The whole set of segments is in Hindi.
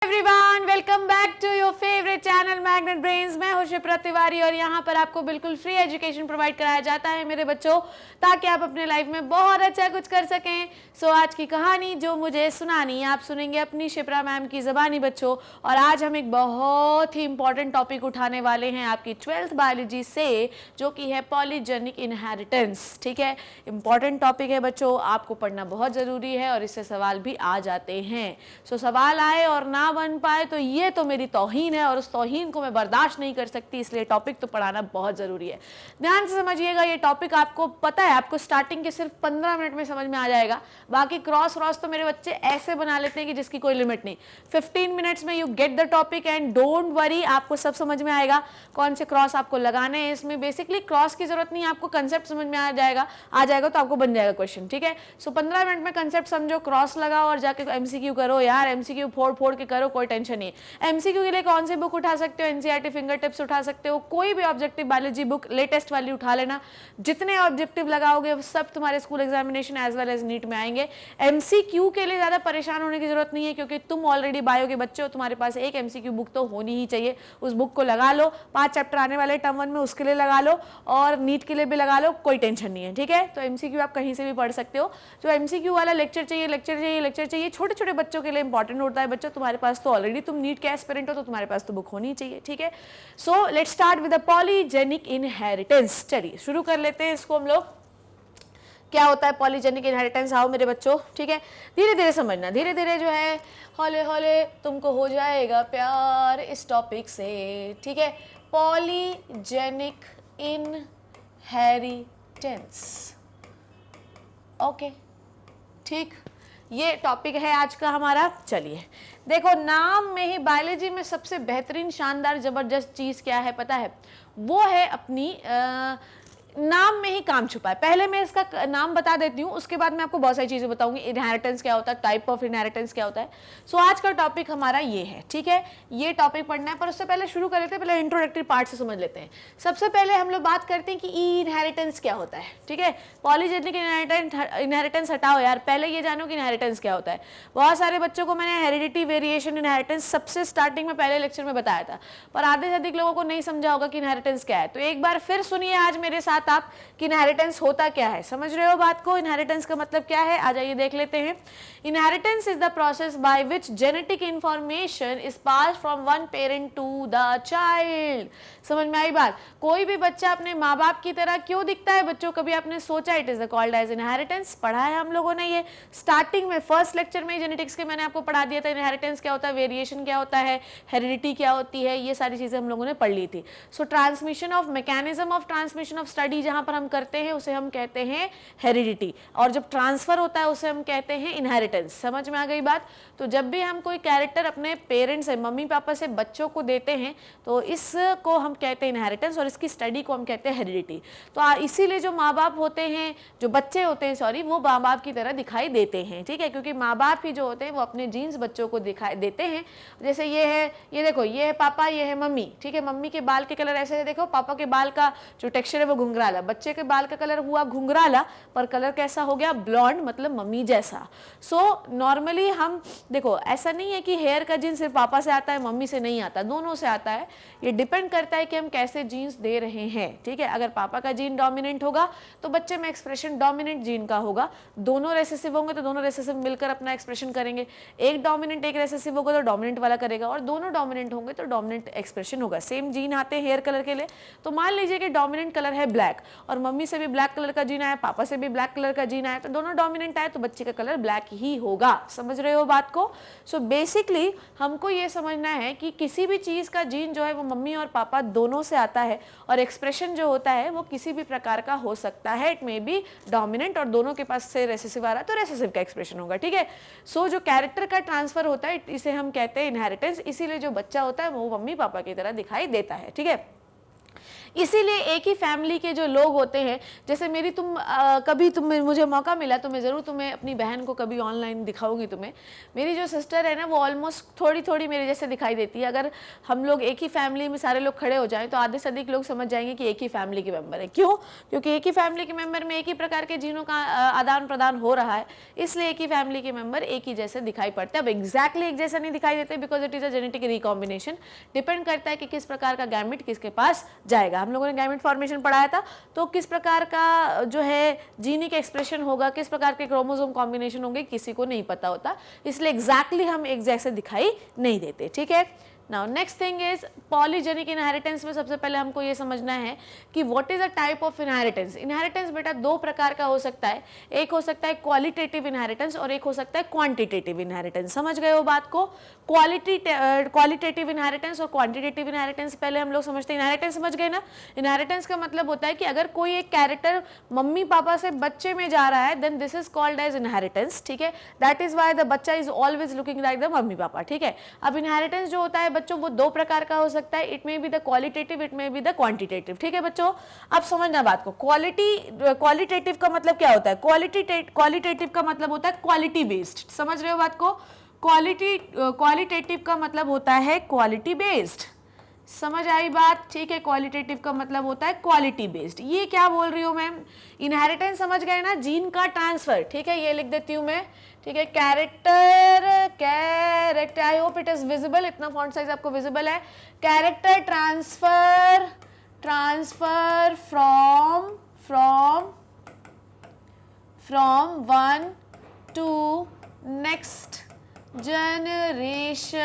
Everyone, welcome back to your favourite channel Magnet Brains. मैं हूं शिप्रा तिवारी और यहाँ पर आपको बिल्कुल फ्री एजुकेशन प्रोवाइड कराया जाता है मेरे बच्चों, ताकि आप अपने लाइफ में बहुत अच्छा कुछ कर सकें। सो आज की कहानी जो मुझे सुनानी आप सुनेंगे अपनी शिप्रा मैम की ज़बानी बच्चों। और आज हम एक बहुत ही इंपॉर्टेंट टॉपिक उठाने वाले हैं आपकी 12th बायोलॉजी से, जो कि है पॉलीजेनिक इनहेरिटेंस। ठीक है, इंपॉर्टेंट टॉपिक है बच्चों, आपको पढ़ना बहुत ज़रूरी है और इससे सवाल भी आ जाते हैं। सो सवाल आए और ना बन पाए तो ये तो मेरी तौहीन है और उस तौहीन को मैं बर्दाश्त नहीं कर सकती, इसलिए टॉपिक तो पढ़ाना बहुत ज़रूरी है। ध्यान से समझिएगा, ये टॉपिक आपको पता है, आपको स्टार्टिंग के सिर्फ 15 मिनट में समझ में आ जाएगा। बाकी क्रॉस तो मेरे बच्चे ऐसे बना लेते हैं कि जिसकी कोई लिमिट नहीं। 15 मिनट्स में you get the topic and don't worry, आपको सब समझ में आएगा कौन से क्रॉस आपको लगाने हैं। इसमें बेसिकली क्रॉस की जरूरत नहीं है, आपको कंसेप्ट समझ में आ जाएगा तो आपको बन जाएगा क्वेश्चन। ठीक है, सो 15 मिनट में कंसेप्ट समझो, क्रॉस लगाओ और जाके एमसीक्यू करो। यार एमसीक्यू फोड़ के करो, कोई टेंशन नहीं है। एमसीक्यू के लिए कौन सी बुक उठा सकते हो? एनसीईआरटी फिंगर टिप्स उठा सकते हो, कोई भी ऑब्जेक्टिव बायोलॉजी बुक लेटेस्ट वाली उठा लेना। जितने ऑब्जेक्टिव लगाओगे वो सब तुम्हारे school examination as well as NEET में आएंगे। एमसीक्यू के लिए ज्यादा परेशान होने की जरूरत नहीं है, क्योंकि तुम ऑलरेडी बायो के बच्चे हो, तुम्हारे पास एक एमसीक्यू बुक तो होनी ही चाहिए। उस बुक को लगा लो, 5 चैप्टर आने वाले टर्म 1 में, उसके लिए लगा लो और नीट के लिए भी लगा लो, कोई टेंशन नहीं है। ठीक है, तो एमसीक्यू आप कहीं से भी पढ़ सकते हो। जो एमसीक्यू वाला लेक्चर चाहिए छोटे छोटे बच्चों के लिए इंपॉर्टेंट होता है बच्चों। तुम्हारे पास तो ऑलरेडी तुम नीट के एस्पिरेंट हो, तो तुम्हारे पास तो बुक होनी चाहिए। ठीक है, so let's start with the polygenic inheritance. चलिए शुरू कर लेते हैं इसको हम लोग। क्या होता है पॉलीजेनिक इनहेरिटेंस? आओ मेरे बच्चों, ठीक है, धीरे धीरे समझना, धीरे धीरे जो है हौले हौले तुमको हो जाएगा प्यार इस टॉपिक से। ठीक है, पॉलीजेनिक इनहेरिटेंस। ओके, ठीक, ये टॉपिक है आज का हमारा। चलिए देखो, नाम में ही बायोलॉजी में सबसे बेहतरीन शानदार जबरदस्त चीज़ क्या है पता है? वो है अपनी नाम में ही काम छुपा है। पहले मैं इसका नाम बता देती हूँ, उसके बाद मैं आपको बहुत सारी चीज़ें बताऊंगी। इनहेरिटेंस क्या होता है, टाइप ऑफ इनहेरिटेंस क्या होता है। सो आज का टॉपिक हमारा ये है। ठीक है, ये टॉपिक पढ़ना है, पर उससे पहले शुरू कर लेते हैं, पहले इंट्रोडक्टरी पार्ट से समझ लेते हैं। सबसे पहले हम लोग बात करते हैं कि इनहेरिटेंस क्या होता है। ठीक है, पॉलीजेनिक इनहेरिटेंस हटाओ यार, पहले ये जानो कि इनहेरिटेंस क्या होता है। बहुत सारे बच्चों को मैंने हेरिडिटी, वेरिएशन, इनहेरिटेंस सबसे स्टार्टिंग में पहले लेक्चर में बताया था, पर आधे से अधिक लोगों को नहीं समझा होगा कि इनहेरिटेंस क्या है। तो एक बार फिर सुनिए आज मेरे साथ आप कि इनहेरिटेंस होता क्या है। समझ रहे हो बात को? इनहेरिटेंस का मतलब क्या है, आ जाइए देख लेते हैं। Inheritance is the process by which genetic information is pass from one parent to the child. समझ में आई बात? कोई भी बच्चा अपने माँ बाप की तरह क्यों दिखता है बच्चों? कभी आपने सोचा? It is called as inheritance. पढ़ा है हम लोगों ने ये स्टार्टिंग में, फर्स्ट लेक्चर में जेनेटिक्स के मैंने आपको पढ़ा दिया था। इनहेरिटेंस क्या होता है, वेरिएशन क्या होता है, हेरिडिटी क्या होती है, ये सारी चीजें हम लोगों ने पढ़ ली थी। सो transmission of, mechanism of transmission of study जहां पर हम करते हैं उसे हम कहते हैं हेरिडिटी, और जब ट्रांसफर होता है उसे हम कहते हैं इनहेरिटेंस। समझ में आ गई बात? तो जब भी हम कोई कैरेक्टर अपने पेरेंट्स से, मम्मी पापा से बच्चों को देते हैं तो इसको हम कहते हैं इनहेरिटेंस और इसकी स्टडी को हम कहते हैं हेरिडिटी। तो इसीलिए जो माँ बाप होते हैं, जो बच्चे होते हैं सॉरी, वो माँ बाप की तरह दिखाई देते हैं। ठीक है, क्योंकि माँ बाप ही जो होते हैं वो अपने जीन्स बच्चों को दिखाई देते हैं। जैसे ये है, ये देखो, ये है पापा, ये है मम्मी। ठीक है, मम्मी के बाल के कलर ऐसे है, देखो, पापा के बाल का जो टेक्सचर है वो घुंघराला, बच्चे के बाल का कलर हुआ घुंघराला, पर कलर कैसा हो गया? ब्लॉन्ड, मतलब मम्मी जैसा। सो नॉर्मली हम देखो, ऐसा नहीं है कि हेयर का जीन सिर्फ पापा से आता है, मम्मी से नहीं आता, दोनों से आता है। ये डिपेंड करता है कि हम कैसे जीन्स दे रहे हैं। ठीक है, अगर पापा का जीन डोमिनेंट होगा तो बच्चे में एक्सप्रेशन डोमिनेंट जीन का होगा। दोनों रेसेसिव होंगे तो दोनों रेसेसिव मिलकर अपना एक्सप्रेशन करेंगे। एक डोमिनेंट एक रेसेसिव होगा तो डोमिनेंट वाला करेगा, और दोनों डोमिनेंट होंगे तो डोमिनेंट एक्सप्रेशन होगा। सेम जीन आते हैं हेयर कलर के लिए, तो मान लीजिए कि डोमिनेंट कलर है ब्लैक और मम्मी से भी ब्लैक कलर का जीन आया, पापा से भी ब्लैक कलर का जीन आया, तो दोनों डोमिनेंट आए तो बच्चे का कलर ब्लैक ही होगा। समझ रहे हो बात को? सो बेसिकली हमको ये समझना है कि किसी भी चीज का जीन जो है वो मम्मी और पापा दोनों से आता है, और एक्सप्रेशन जो होता है वो किसी भी प्रकार का हो सकता है। इट मे बी डोमिनेंट और दोनों के पास से रेसेसिव आ रहा है तो रेसेसिव का एक्सप्रेशन होगा। ठीक है, सो जो कैरेक्टर का ट्रांसफर होता है इसे हम कहते हैं इनहेरिटेंस। इसीलिए जो बच्चा होता है वो मम्मी पापा की तरह दिखाई देता है। ठीक है, इसीलिए एक ही फैमिली के जो लोग होते हैं, जैसे मेरी कभी मुझे मौका मिला तो मैं ज़रूर तुम्हें अपनी बहन को कभी ऑनलाइन दिखाऊंगी तुम्हें। मेरी जो सिस्टर है ना वो ऑलमोस्ट थोड़ी थोड़ी मेरे जैसे दिखाई देती है। अगर हम लोग एक ही फैमिली में सारे लोग खड़े हो जाएं तो आधे से अधिक लोग समझ जाएंगे कि एक ही फैमिली के मेंबर है। क्यों? क्योंकि एक ही फैमिली के मेंबर में एक ही प्रकार के जीनों का आदान प्रदान हो रहा है, इसलिए एक ही फैमिली के मेंबर एक ही जैसे दिखाई पड़ते हैं। अब एग्जैक्टली एक जैसा नहीं दिखाई देते because it is a genetic recombination. Depend करता है कि किस प्रकार का गैमेट किसके पास जाएगा। हम लोगों ने गैमेट फॉर्मेशन पढ़ाया था, तो किस प्रकार का जो है जीनिक एक्सप्रेशन होगा, किस प्रकार के क्रोमोसोम कॉम्बिनेशन होंगे, किसी को नहीं पता होता, इसलिए एग्जैक्टली हम एक जैसे दिखाई नहीं देते। ठीक है। Now next thing is polygenic inheritance में सबसे पहले हमको ये समझना है कि what is a type of inheritance. Inheritance बेटा दो प्रकार का हो सकता है, एक हो सकता है क्वालिटेटिव इनहेरिटेंस और एक हो सकता है क्वांटिटेटिव इनहेरिटेंस। समझ गए हो बात को? क्वालिटेटिव इनहेरिटेंस और क्वांटिटेटिव इनहेरिटेंस पहले हम लोग समझते हैं। इनहेरिटेंस समझ गए ना? इनहेरिटेंस का मतलब होता है कि अगर कोई एक कैरेक्टर मम्मी पापा से बच्चे में जा रहा है then this is called as inheritance. ठीक है, दैट इज व्हाई द बच्चा is always looking like the mummy papa. ठीक है। अब इनहेरिटेंस जो होता है बच्चों वो दो प्रकार का हो सकता है, it may be the qualitative, it may be the quantitative. ठीक है बच्चों, अब समझना बात को। क्वालिटेटिव का मतलब क्या होता है? क्वालिटेटिव का मतलब होता है क्वालिटी बेस्ड। समझ रहे हो बात को? क्वालिटेटिव का मतलब होता है क्वालिटी बेस्ड। समझ आई बात? ठीक है, क्वालिटेटिव का मतलब होता है क्वालिटी बेस्ड। ये क्या बोल रही हूँ मैम? इनहेरिटेंस समझ गए ना, जीन का ट्रांसफर। ठीक है, ये लिख देती हूँ मैं। ठीक है, character I hope it is visible, इतना फॉन्ट साइज आपको विजिबल है। Character transfer from one to next generation.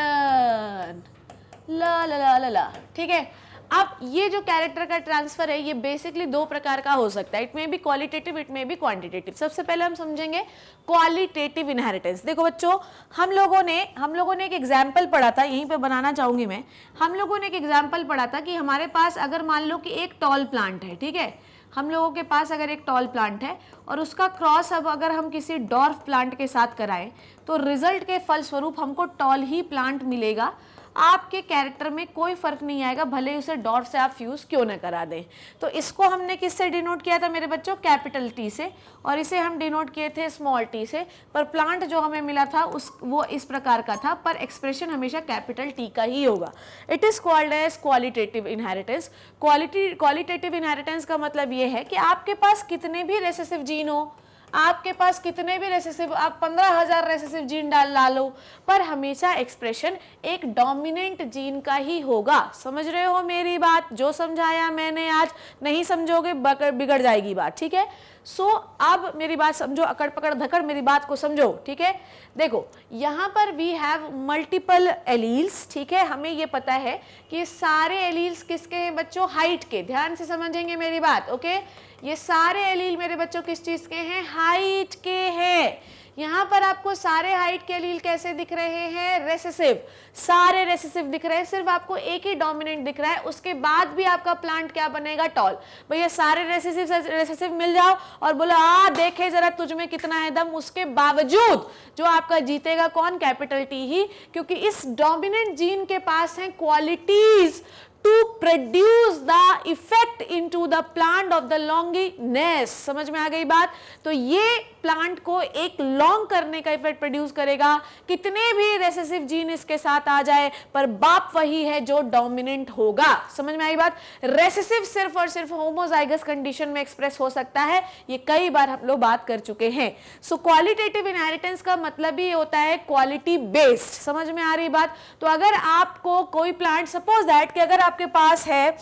ला ला ला ला ला। ठीक है, अब ये जो कैरेक्टर का ट्रांसफर है ये बेसिकली दो प्रकार का हो सकता है, it may be qualitative, it may be quantitative. सबसे पहले हम समझेंगे क्वालिटेटिव इनहेरिटेंस। देखो बच्चों, हम लोगों ने एक एग्जाम्पल पढ़ा था, यहीं पे बनाना चाहूंगी मैं। हम लोगों ने एक एग्जाम्पल पढ़ा था कि हमारे पास अगर मान लो कि एक टॉल प्लांट है, ठीक है, हम लोगों के पास अगर एक टॉल प्लांट है और उसका क्रॉस अब अगर हम किसी डॉर्फ प्लांट के साथ कराएं तो रिजल्ट के फलस्वरूप हमको टॉल ही प्लांट मिलेगा। आपके कैरेक्टर में कोई फर्क नहीं आएगा, भले ही उसे डॉट से आप फ्यूज क्यों ना करा दें। तो इसको हमने किससे डिनोट किया था मेरे बच्चों? कैपिटल टी से, और इसे हम डिनोट किए थे स्मॉल टी से। पर प्लांट जो हमें मिला था वो इस प्रकार का था, पर एक्सप्रेशन हमेशा कैपिटल टी का ही होगा। It is called as qualitative inheritance. Qualitative inheritance का मतलब ये है कि आपके पास कितने भी रेसेसिव जीन हो, आपके पास कितने भी रेसेसिव, आप 15,000 रेसेसिव जीन ला लो, पर हमेशा एक्सप्रेशन एक डोमिनेंट जीन का ही होगा। समझ रहे हो मेरी बात? जो समझाया मैंने आज, नहीं समझोगे बिगड़ जाएगी बात। ठीक है, सो अब मेरी बात समझो, अकड़ पकड़ धकड़ मेरी बात को समझो। ठीक है, देखो यहाँ पर वी हैव मल्टीपल एलील्स। ठीक है, हमें ये पता है कि सारे एलील्स किसके हैं बच्चों? हाइट के। ध्यान से समझेंगे मेरी बात। ओके, ये सारे एलील मेरे बच्चों किस चीज के हैं? हाइट के हैं। यहाँ पर आपको सारे हाइट के एलील कैसे दिख रहे हैं? रेसेसिव। सारे रेसेसिव दिख रहे हैं, सिर्फ आपको एक ही डोमिनेंट दिख रहा है, उसके बाद भी आपका प्लांट क्या बनेगा? टॉल। भैया सारे रेसेसिव मिल जाओ और बोलो देखे जरा तुझ में कितना है दम, उसके बावजूद जो आपका जीतेगा कौन? कैपिटल टी ही, क्योंकि इस डोमिनेंट जीन के पास है qualities to produce the effect into the plant of the longiness। समझ में आ गई बात? तो ये प्लांट को एक लॉन्ग करने का इफेक्ट प्रोड्यूस करेगा, कितने भी रेसेसिव जीन इसके साथ आ जाए, पर बाप वही है जो डोमिनेंट होगा। समझ में आई बात? रेसेसिव सिर्फ और सिर्फ होमोजाइगस कंडीशन में एक्सप्रेस हो सकता है, ये कई बार हम लोग बात कर चुके हैं। सो क्वालिटेटिव इनहेरिटेंस का मतलब ही होता है क्वालिटी बेस्ड। समझ में आ रही बात? तो अगर आपको कोई प्लांट, सपोज दैट कि अगर आपके पास है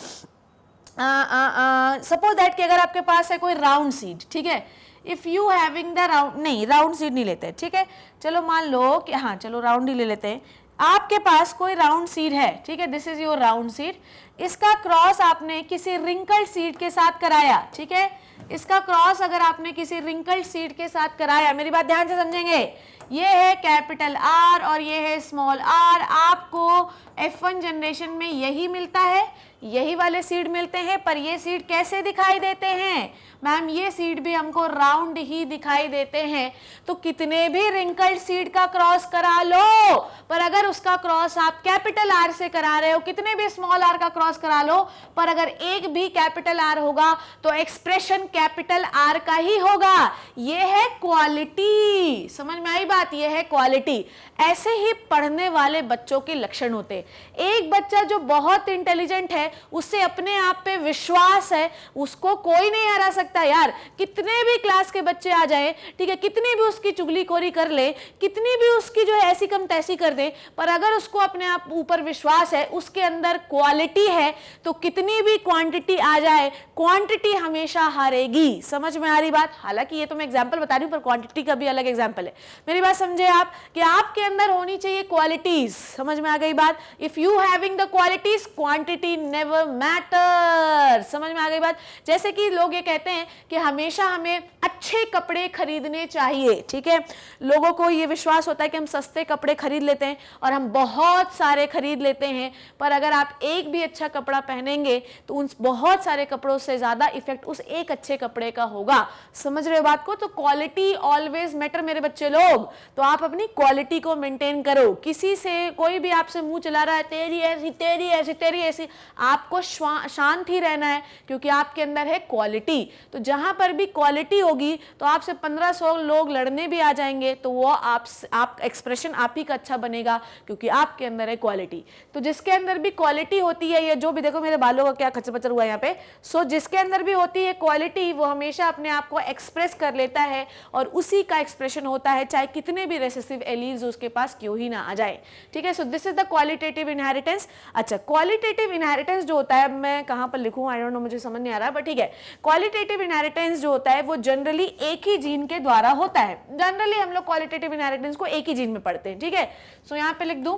सपोज दैट कि अगर आपके पास है कोई राउंड सीड, ठीक है, if you having the round, नहीं राउंड सीड नहीं लेते, ठीक है, चलो मान लो कि हाँ चलो राउंड ही ले लेते हैं। आपके पास कोई राउंड सीड है, ठीक है, this is your round seed, इसका क्रॉस आपने किसी रिंकल्ड सीड के साथ कराया, ठीक है, इसका क्रॉस अगर आपने किसी रिंकल्ड सीड के साथ कराया, मेरी बात ध्यान से समझेंगे, ये है कैपिटल आर और ये है स्मॉल आर। आपको F1 जनरेशन में यही मिलता है, यही वाले सीड मिलते हैं, पर ये सीड कैसे दिखाई देते हैं मैम? ये सीड भी हमको राउंड ही दिखाई देते हैं। तो कितने भी रिंकल्ड सीड का क्रॉस करा लो, पर अगर उसका क्रॉस आप कैपिटल आर से करा रहे हो, कितने भी स्मॉल आर का क्रॉस करा लो, पर अगर एक भी कैपिटल आर होगा तो एक्सप्रेशन कैपिटल आर का ही होगा। ये है क्वालिटी, समझ में आई बात? ये है क्वालिटी। ऐसे ही पढ़ने वाले बच्चों के लक्षण होते हैं। एक बच्चा जो बहुत इंटेलिजेंट है, उससे अपने आप पे विश्वास है, उसको कोई नहीं हरा सकता यार। कितने भी क्लास के बच्चे आ जाए, ठीक है, कितनी भी उसकी चुगलीखोरी कर ले, कितनी भी उसकी जो है ऐसी कम तैसी कर दे, पर अगर उसको अपने आप ऊपर विश्वास है, उसके अंदर क्वालिटी है, तो कितनी भी क्वांटिटी आ जाए, क्वांटिटी हमेशा हारेगी। समझ में आ रही बात? हालांकि ये तो मैं एग्जांपल बता रही हूं, पर क्वांटिटी का भी अलग एग्जांपल है। मेरी बात समझे आप कि आपके अंदर होनी चाहिए क्वालिटीज। समझ में आ गई बात? If you having the qualities, quantity never matter. समझ में आ गई बात? जैसे कि लोग ये कहते हैं कि हमेशा हमें अच्छे कपड़े खरीदने चाहिए, ठीक है, लोगों को ये विश्वास होता है कि हम सस्ते कपड़े खरीद लेते हैं और हम बहुत सारे खरीद लेते हैं, पर अगर आप एक भी अच्छा कपड़ा पहनेंगे तो उन बहुत सारे कपड़ों से ज्यादा इफेक्ट उस एक अच्छे कपड़े का होगा। समझ रहे हो बात को? तो क्वालिटी ऑलवेज मैटर मेरे बच्चे लोग। तो आप अपनी क्वालिटी को मेंटेन करो। किसी से कोई भी आपसे मुंह चला रहा है, तेरी ऐसी तेरी ऐसी तेरी ऐसी, आपको शांत ही रहना है, क्योंकि आपके अंदर है क्वालिटी। तो जहां पर भी क्वालिटी होगी तो आपसे 1500 लोग लड़ने भी आ जाएंगे, तो वो आप एक्सप्रेशन आप ही का अच्छा बनेगा, क्योंकि आपके अंदर है क्वालिटी। तो जिसके अंदर भी क्वालिटी होती है, ये जो भी देखो मेरे बालों का क्या खच्चर पचर हुआ है यहाँ पे, सो जिसके अंदर भी होती है क्वालिटी, वो हमेशा अपने आप को एक्सप्रेस कर लेता है और उसी का एक्सप्रेशन होता है, चाहे कितने भी रेसेसिव एलीव्स उसके पास क्यों ही ना आ जाए। ठीक है, so this is the qualitative inheritance. अच्छा, क्वालिटेटिव इनहेरिटेंस जो होता है, मैं कहां पर लिखूं आई डोंट नो, मुझे समझ नहीं आ रहा, बट ठीक है, क्वालिटेटिव इनहेरिटेंस जो होता है वो जनरली एक ही जीन के द्वारा होता है। जनरली हम लोग क्वालिटेटिव इनहेरिटेंस को एक ही जीन में पढ़ते हैं। ठीक है, सो यहां पे लिख दूं,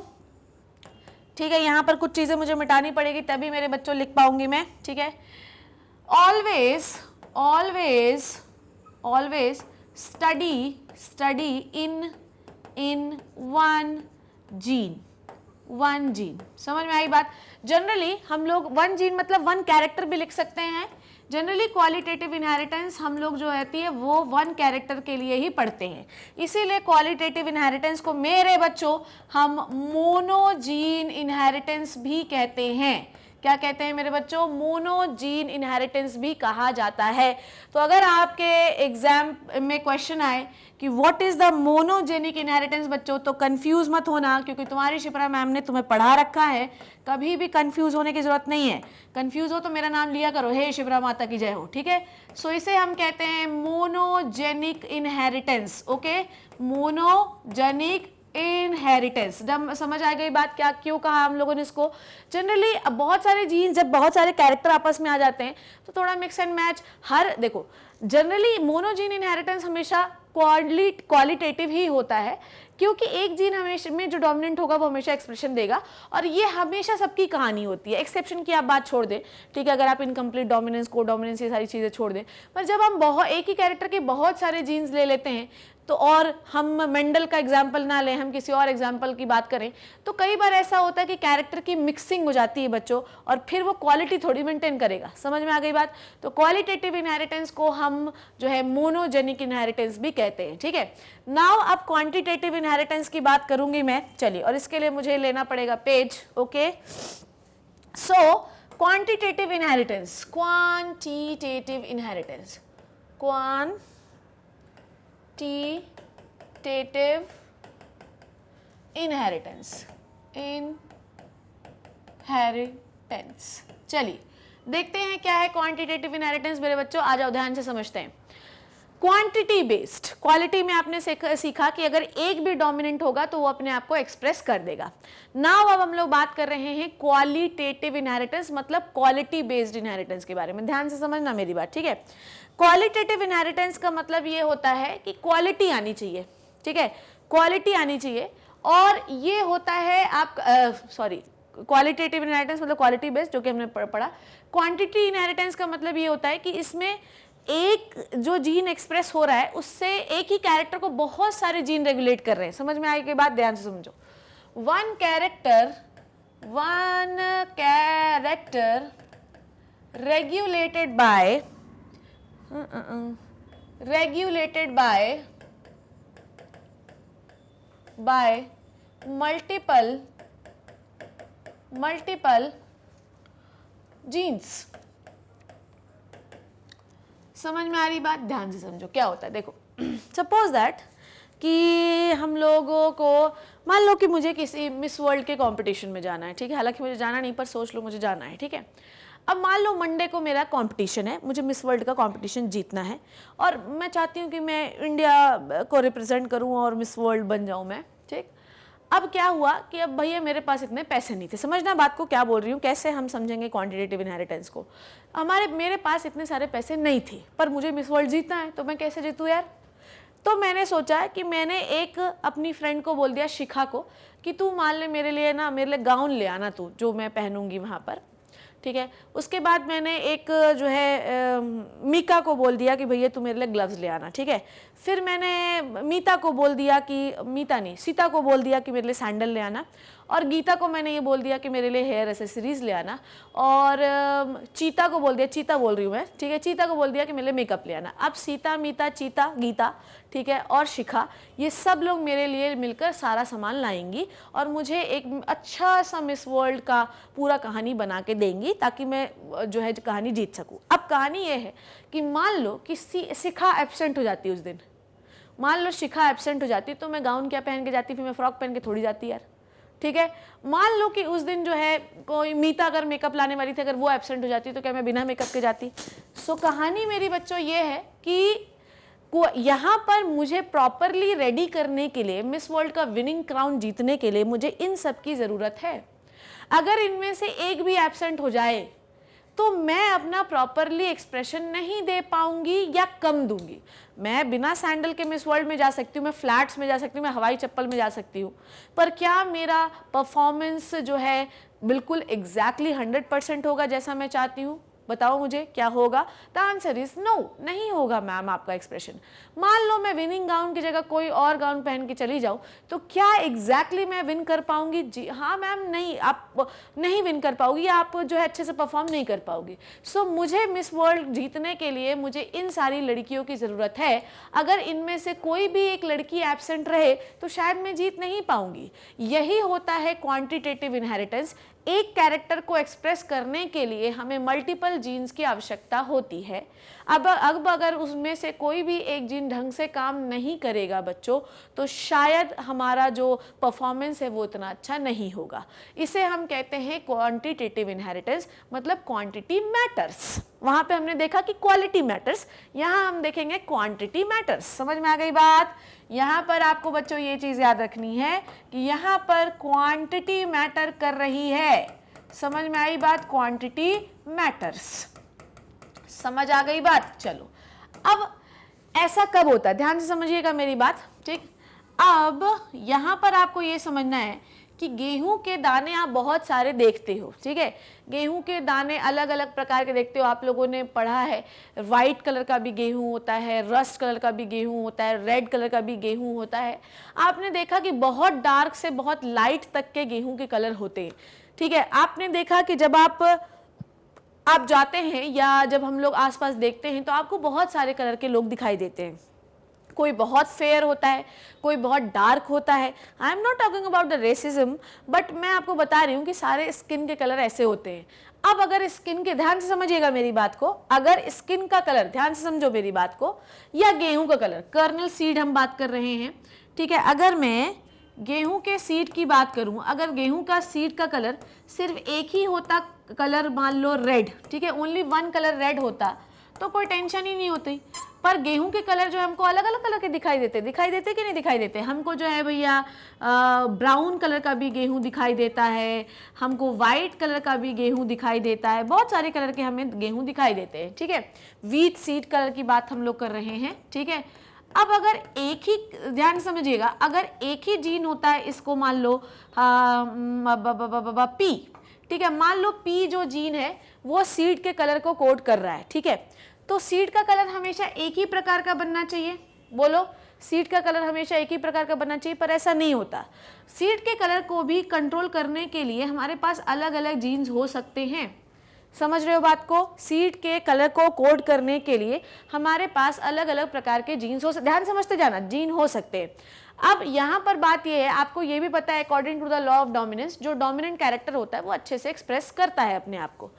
ठीक है, यहां पर कुछ चीजें मुझे मिटानी पड़ेगी तभी मेरे बच्चों लिख पाऊंगी मैं। ठीक है, always always always study in one gene. समझ में आई बात? जनरली हम लोग वन जीन मतलब वन कैरेक्टर भी लिख सकते हैं। जनरली क्वालिटेटिव इनहेरिटेंस हम लोग जो रहती है वो वन कैरेक्टर के लिए ही पढ़ते हैं, इसीलिए क्वालिटेटिव इनहेरिटेंस को मेरे बच्चों हम मोनोजीन इनहेरिटेंस भी कहते हैं। क्या कहते हैं मेरे बच्चों? मोनोजीन इनहेरिटेंस भी कहा जाता है। तो अगर आपके एग्जाम में क्वेश्चन आए कि what is the monogenic inheritance बच्चों, तो कंफ्यूज मत होना, क्योंकि तुम्हारी शिप्रा मैम ने तुम्हें पढ़ा रखा है, कभी भी कंफ्यूज होने की जरूरत नहीं है। कंफ्यूज हो तो मेरा नाम लिया करो, हे शिप्रा माता की जय हो। ठीक है, सो इसे हम कहते हैं monogenic inheritance. Okay, monogenic inheritance. समझ आ गई बात? क्या क्यों कहा हम लोगों ने इसको? जनरली बहुत सारे जीन, जब बहुत सारे कैरेक्टर आपस में आ जाते हैं तो थोड़ा मिक्स एंड मैच। हर देखो, जनरली मोनोजीन इनहेरिटेंस हमेशा क्वालिटेटिव ही होता है, क्योंकि एक जीन हमेशा में जो डोमिनेंट होगा वो हमेशा एक्सप्रेशन देगा, और ये हमेशा सबकी कहानी होती है। एक्सेप्शन की आप बात छोड़ दें, ठीक है, अगर आप इनकम्प्लीट डोमिनेंस, को डोमिनेंस, ये सारी चीजें छोड़ दें, पर जब हम बहुत एक ही कैरेक्टर के बहुत सारे जीन्स ले लेते हैं तो, और हम मेंडल का एग्जाम्पल ना लें, हम किसी और एग्जाम्पल की बात करें, तो कई बार ऐसा होता है कि कैरेक्टर की मिक्सिंग हो जाती है बच्चों, और फिर वो क्वालिटी थोड़ी मेंटेन करेगा। समझ में आ गई बात? तो क्वालिटेटिव इनहेरिटेंस को हम जो है मोनोजेनिक इनहेरिटेंस भी कहते हैं। ठीक है, नाउ अब क्वांटिटेटिव इनहेरिटेंस की बात करूंगी मैं। चलिए, और इसके लिए मुझे लेना पड़ेगा page. Okay, so quantitative inheritance, quantitative inheritance, quantitative inheritance। चलिए देखते हैं क्या है क्वांटिटेटिव इनहेरिटेंस मेरे बच्चों। आ जाओ, ध्यान से समझते हैं। क्वांटिटी बेस्ड, क्वालिटी में आपने सीखा कि अगर एक भी डोमिनेंट होगा तो वो अपने आप को एक्सप्रेस कर देगा। नाउ अब हम लोग बात कर रहे हैं क्वालिटेटिव इनहेरिटेंस, मतलब क्वालिटी बेस्ड इनहेरिटेंस के बारे में। ध्यान से समझना मेरी बात, ठीक है। क्वालिटेटिव इनहेरिटेंस का मतलब ये होता है कि क्वालिटी आनी चाहिए, ठीक है, क्वालिटी आनी चाहिए, और ये होता है आप क्वालिटेटिव इनहेरिटेंस मतलब क्वालिटी बेस्ड, जो कि हमने पढ़ा। क्वांटिटी इनहेरिटेंस का मतलब ये होता है कि इसमें एक जो जीन एक्सप्रेस हो रहा है उससे एक ही कैरेक्टर को बहुत सारे जीन रेगुलेट कर रहे हैं। समझ में आई के बात? ध्यान से समझो। One character regulated by multiple genes। समझ में आ रही बात? ध्यान से समझो क्या होता है। देखो सपोज दैट कि हम लोगों को, मान लो कि मुझे किसी मिस वर्ल्ड के कंपटीशन में जाना है, ठीक है, हालांकि मुझे जाना नहीं पर सोच लो मुझे जाना है, ठीक है। अब मान लो मंडे को मेरा कंपटीशन है, मुझे मिस वर्ल्ड का कंपटीशन जीतना है और मैं चाहती हूँ कि मैं इंडिया को रिप्रेजेंट करूँ और मिस वर्ल्ड बन जाऊँ मैं, ठीक। अब क्या हुआ कि अब भैया मेरे पास इतने पैसे नहीं थे। समझना बात को क्या बोल रही हूँ, कैसे हम समझेंगे क्वांटिटेटिव इनहेरिटेंस को। मेरे पास इतने सारे पैसे नहीं थे पर मुझे मिस वर्ल्ड जीतना है, तो मैं कैसे जीतूँ यार। तो मैंने सोचा कि मैंने एक अपनी फ्रेंड को बोल दिया, शिखा को, कि तू मान ले मेरे लिए गाउन ले आना तू, जो मैं पहनूंगी वहाँ पर, ठीक है। उसके बाद मैंने एक जो है मीका को बोल दिया कि भैया तू मेरे लिए ग्लव्स ले आना, ठीक है। फिर मैंने मीता को बोल दिया कि, मीता नहीं, सीता को बोल दिया कि मेरे लिए सैंडल ले आना, और गीता को मैंने ये बोल दिया कि मेरे लिए हेयर एसेसरीज ले आना, और चीता को बोल दिया, चीता बोल रही हूँ मैं, ठीक है, चीता को बोल दिया कि मेरे लिए मेकअप ले आना। अब सीता, मीता, चीता, गीता, ठीक है, और शिखा, ये सब लोग मेरे लिए मिलकर सारा सामान लाएंगी और मुझे एक अच्छा सा मिस वर्ल्ड का पूरा कहानी बना के देंगी ताकि मैं जो है कहानी जीत सकूँ। अब कहानी ये है कि मान लो कि शिखा एब्सेंट हो जाती उस दिन, मान लो शिखा एब्सेंट हो जाती तो मैं गाउन क्या पहन के जाती, फिर मैं फ्रॉक पहन के थोड़ी जाती यार, ठीक है। मान लो कि उस दिन जो है कोई मीता अगर मेकअप लाने वाली थी, अगर वो एब्सेंट हो जाती तो क्या मैं बिना मेकअप के जाती। सो कहानी मेरी बच्चों ये है कि यहाँ पर मुझे प्रॉपरली रेडी करने के लिए, मिस वर्ल्ड का विनिंग क्राउन जीतने के लिए मुझे इन सब की ज़रूरत है। अगर इनमें से एक भी एब्सेंट हो जाए तो मैं अपना प्रॉपरली एक्सप्रेशन नहीं दे पाऊंगी या कम दूंगी। मैं बिना सैंडल के मिस वर्ल्ड में जा सकती हूँ, मैं फ्लैट्स में जा सकती हूँ, मैं हवाई चप्पल में जा सकती हूँ, पर क्या मेरा परफॉर्मेंस जो है बिल्कुल एग्जैक्टली 100% होगा जैसा मैं चाहती हूँ? बताओ मुझे क्या होगा? द आंसर इज नो, नहीं होगा मैम आपका एक्सप्रेशन। मान लो मैं विनिंग गाउन की जगह कोई और गाउन पहन के चली जाऊँ तो क्या एग्जैक्टली मैं विन कर पाऊंगी? जी हाँ मैम, नहीं, आप नहीं विन कर पाओगी, आप जो है अच्छे से परफॉर्म नहीं कर पाओगी। सो मुझे मिस वर्ल्ड जीतने के लिए मुझे इन सारी लड़कियों की ज़रूरत है। अगर इनमें से कोई भी एक लड़की एब्सेंट रहे तो शायद मैं जीत नहीं पाऊंगी। यही होता है क्वांटिटेटिव इनहेरिटेंस। एक कैरेक्टर को एक्सप्रेस करने के लिए हमें मल्टीपल जीन्स की आवश्यकता होती है। अब अगर उसमें से कोई भी एक जीन ढंग से काम नहीं करेगा बच्चों, तो शायद हमारा जो परफॉर्मेंस है वो इतना अच्छा नहीं होगा। इसे हम कहते हैं क्वांटिटेटिव इनहेरिटेंस, मतलब क्वांटिटी मैटर्स। वहाँ पे हमने देखा कि क्वालिटी मैटर्स, यहाँ हम देखेंगे क्वांटिटी मैटर्स। समझ में आ गई बात? यहाँ पर आपको बच्चों ये चीज़ याद रखनी है कि यहाँ पर क्वांटिटी मैटर कर रही है। समझ में आई बात? Quantity matters. समझ आ गई बात? चलो, अब ऐसा कब होता है, ध्यान से समझिएगा मेरी बात, ठीक। अब यहाँ पर आपको ये समझना है कि गेहूं के दाने आप बहुत सारे देखते हो, ठीक है। गेहूं के दाने अलग अलग प्रकार के देखते हो, आप लोगों ने पढ़ा है, वाइट कलर का भी गेहूं होता है, रस्ट कलर का भी गेहूं होता है, रेड कलर का भी गेहूं होता है। आपने देखा कि बहुत डार्क से बहुत लाइट तक के गेहूं के कलर होते हैं, ठीक है। आपने देखा कि जब आप जाते हैं या जब हम लोग आसपास देखते हैं तो आपको बहुत सारे कलर के लोग दिखाई देते हैं। कोई बहुत फेयर होता है, कोई बहुत डार्क होता है। I am not talking about the racism, but मैं आपको बता रही हूँ कि सारे स्किन के कलर ऐसे होते हैं। अब अगर स्किन के, ध्यान से समझिएगा मेरी बात को, अगर स्किन का कलर, ध्यान से समझो मेरी बात को, या गेहूं का कलर, कर्नल सीड हम बात कर रहे हैं, ठीक है। अगर मैं गेहूं के सीड की बात करूं, अगर गेहूं का सीड का कलर सिर्फ एक ही होता, कलर मान लो रेड, ठीक है, ओनली वन कलर रेड होता तो कोई टेंशन ही नहीं होती। पर गेहूं के कलर जो हमको अलग अलग कलर के दिखाई देते कि नहीं दिखाई देते? हमको जो है भैया ब्राउन कलर का भी गेहूं दिखाई देता है, हमको वाइट कलर का भी गेहूं दिखाई देता है, बहुत सारे कलर के हमें गेहूं दिखाई देते हैं, ठीक है। व्हीट सीड कलर की बात हम लोग कर रहे हैं, ठीक है। अब अगर एक ही, ध्यान समझिएगा, अगर एक ही जीन होता है, इसको मान लो पी, ठीक है, मान लो पी जो जीन है वो सीड के कलर को कोड कर रहा है, ठीक है। तो सीड का कलर हमेशा एक ही प्रकार का बनना चाहिए, बोलो सीड का कलर हमेशा एक ही प्रकार का बनना चाहिए, पर ऐसा नहीं होता। सीड के कलर को भी कंट्रोल करने के लिए हमारे पास अलग अलग जीन्स हो सकते हैं, समझ रहे हो बात को। सीड के कलर को कोड करने के लिए हमारे पास अलग अलग प्रकार के जीन्स हो सकते, ध्यान समझते जाना, जीन हो सकते हैं। अब यहाँ पर बात यह है, आपको ये भी पता है according to the law of dominance, जो डोमिनेंट कैरेक्टर होता है वो अच्छे से एक्सप्रेस करता है अपने आप को।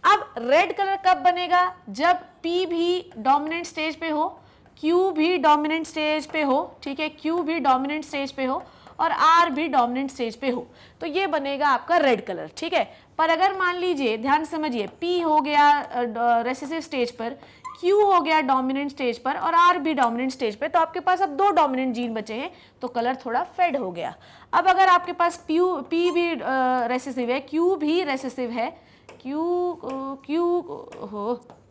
अब रेड कलर कब बनेगा, जब P भी डोमिनेंट स्टेज पे हो, Q भी डोमिनेंट स्टेज पे हो, ठीक है, Q भी डोमिनेंट स्टेज पे हो और R भी डोमिनेंट स्टेज पे हो, तो ये बनेगा आपका रेड कलर, ठीक है। पर अगर मान लीजिए, ध्यान समझिए, P हो गया रेसेसिव स्टेज पर, Q हो गया डोमिनेंट स्टेज पर और R भी डोमिनेंट स्टेज पे, तो आपके पास अब दो डोमिनेंट जीन बचे हैं, तो कलर थोड़ा फेड हो गया। अब अगर आपके पास P भी रेसेसिव है, Q भी रेसेसिव है,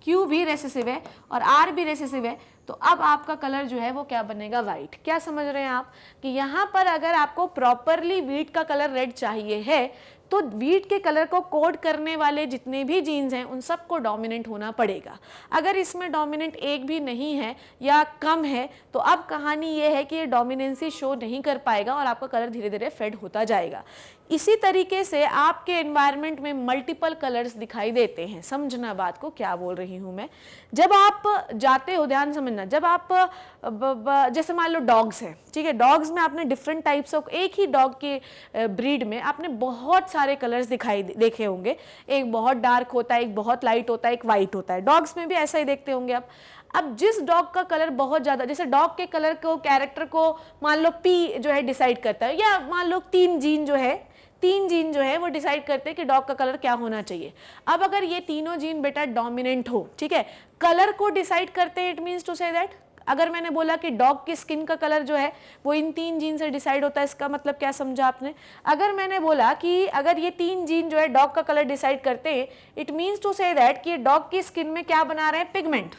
Q भी रेसेसिव है और R भी रेसेसिव है, तो अब आपका कलर जो है वो क्या बनेगा, वाइट। क्या समझ रहे हैं आप कि यहाँ पर अगर आपको प्रॉपरली वीट का कलर रेड चाहिए है, तो वीट के कलर को कोड करने वाले जितने भी जीन्स हैं उन सबको डोमिनेंट होना पड़ेगा। अगर इसमें डोमिनेंट एक भी नहीं है या कम है, तो अब कहानी ये है कि ये डोमिनेंसी शो नहीं कर पाएगा और आपका कलर धीरे धीरे फेड होता जाएगा। इसी तरीके से आपके एनवायरनमेंट में मल्टीपल कलर्स दिखाई देते हैं, समझना बात को क्या बोल रही हूँ मैं। जब आप जाते हो, ध्यान समझना, जब आप जैसे मान लो डॉग्स हैं, ठीक है, डॉग्स में आपने डिफरेंट टाइप्स ऑफ, एक ही डॉग के ब्रीड में आपने बहुत सारे कलर्स देखे होंगे, एक बहुत डार्क होता है, एक बहुत लाइट होता है, एक वाइट होता है, डॉग्स में भी ऐसा ही देखते होंगे आप। अब जिस डॉग का कलर बहुत ज़्यादा, जैसे डॉग के कलर को, कैरेक्टर को मान लो P जो है डिसाइड करता है, या मान लो तीन जीन जो है वो डिसाइड करते हैं कि डॉग का कलर क्या होना चाहिए। अब अगर ये तीनों जीन बेटा डोमिनेंट हो, ठीक है, कलर को डिसाइड करते हैं, it means to say that, अगर मैंने बोला कि डॉग की स्किन का कलर जो है वो इन तीन जीन से डिसाइड होता है, इसका मतलब क्या समझा आपने। अगर मैंने बोला कि अगर ये तीन जीन जो है डॉग का कलर डिसाइड करते हैं, it means to say that कि डॉग की स्किन में क्या बना रहे हैं, पिगमेंट,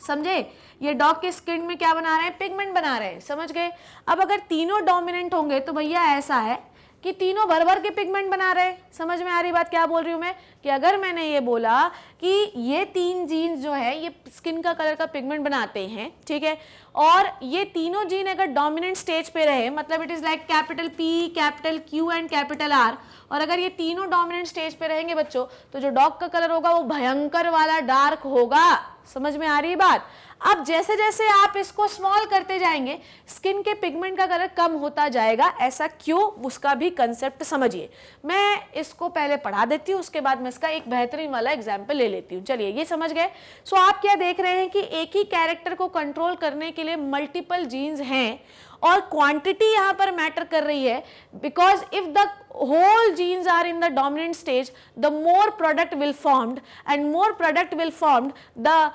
समझे, ये डॉग के स्किन में क्या बना रहे हैं, पिगमेंट बना रहे हैं, समझ गए। अब अगर तीनों डोमिनेंट होंगे तो भैया ऐसा है कि तीनों भर भर के पिगमेंट बना रहे हैं, समझ में आ रही बात क्या बोल रही हूँ मैं, कि अगर मैंने ये बोला कि ये तीन जीन्स जो है ये स्किन का कलर का पिगमेंट बनाते हैं, ठीक है, और ये तीनों जीन अगर डोमिनेंट स्टेज पे रहे, मतलब it is like capital P, capital Q and capital R, और अगर ये तीनों डोमिनेंट स्टेज पे रहेंगे बच्चों, तो जो डॉग का कलर होगा वो भयंकर वाला डार्क होगा, समझ में आ रही बात। अब जैसे जैसे आप इसको स्मॉल करते जाएंगे, स्किन के पिगमेंट का कलर कम होता जाएगा, ऐसा क्यों, उसका भी कंसेप्ट समझिए। मैं इसको पहले पढ़ा देती हूँ, उसके बाद मैं इसका एक बेहतरीन वाला एग्जाम्पल ले लेती हूँ। चलिए, ये समझ गए। सो आप क्या देख रहे हैं कि एक ही कैरेक्टर को कंट्रोल करने के लिए मल्टीपल जीन्स हैं और क्वांटिटी यहाँ पर मैटर कर रही है, because if the whole genes are in the dominant stage, the more product will formed and more product will formed, the